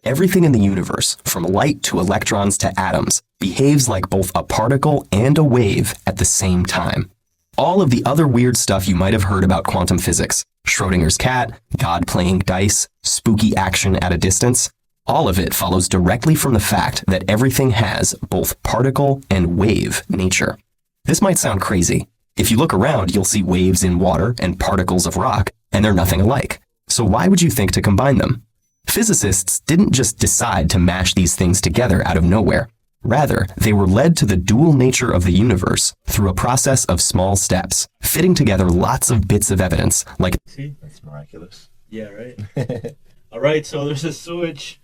Everything in the universe, from light to electrons to atoms, behaves like both a particle and a wave at the same time. All of the other weird stuff you might have heard about quantum physics, Schrödinger's cat, God playing dice, spooky action at a distance, all of it follows directly from the fact that everything has both particle and wave nature. This might sound crazy. If you look around, you'll see waves in water and particles of rock, and they're nothing alike. So why would you think to combine them? Physicists didn't just decide to mash these things together out of nowhere. Rather, they were led to the dual nature of the universe through a process of small steps, fitting together lots of bits of evidence, like... See? That's miraculous. Yeah, right. All right, so there's a sewage.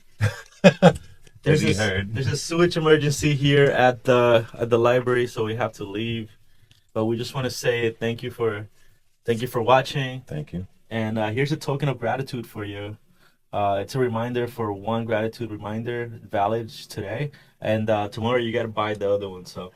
There's a sewage emergency here at the library, so we have to leave. But we just want to say thank you for watching. Thank you. And here's a token of gratitude for you. It's a reminder for one gratitude reminder, valid today, and tomorrow you got to buy the other one. So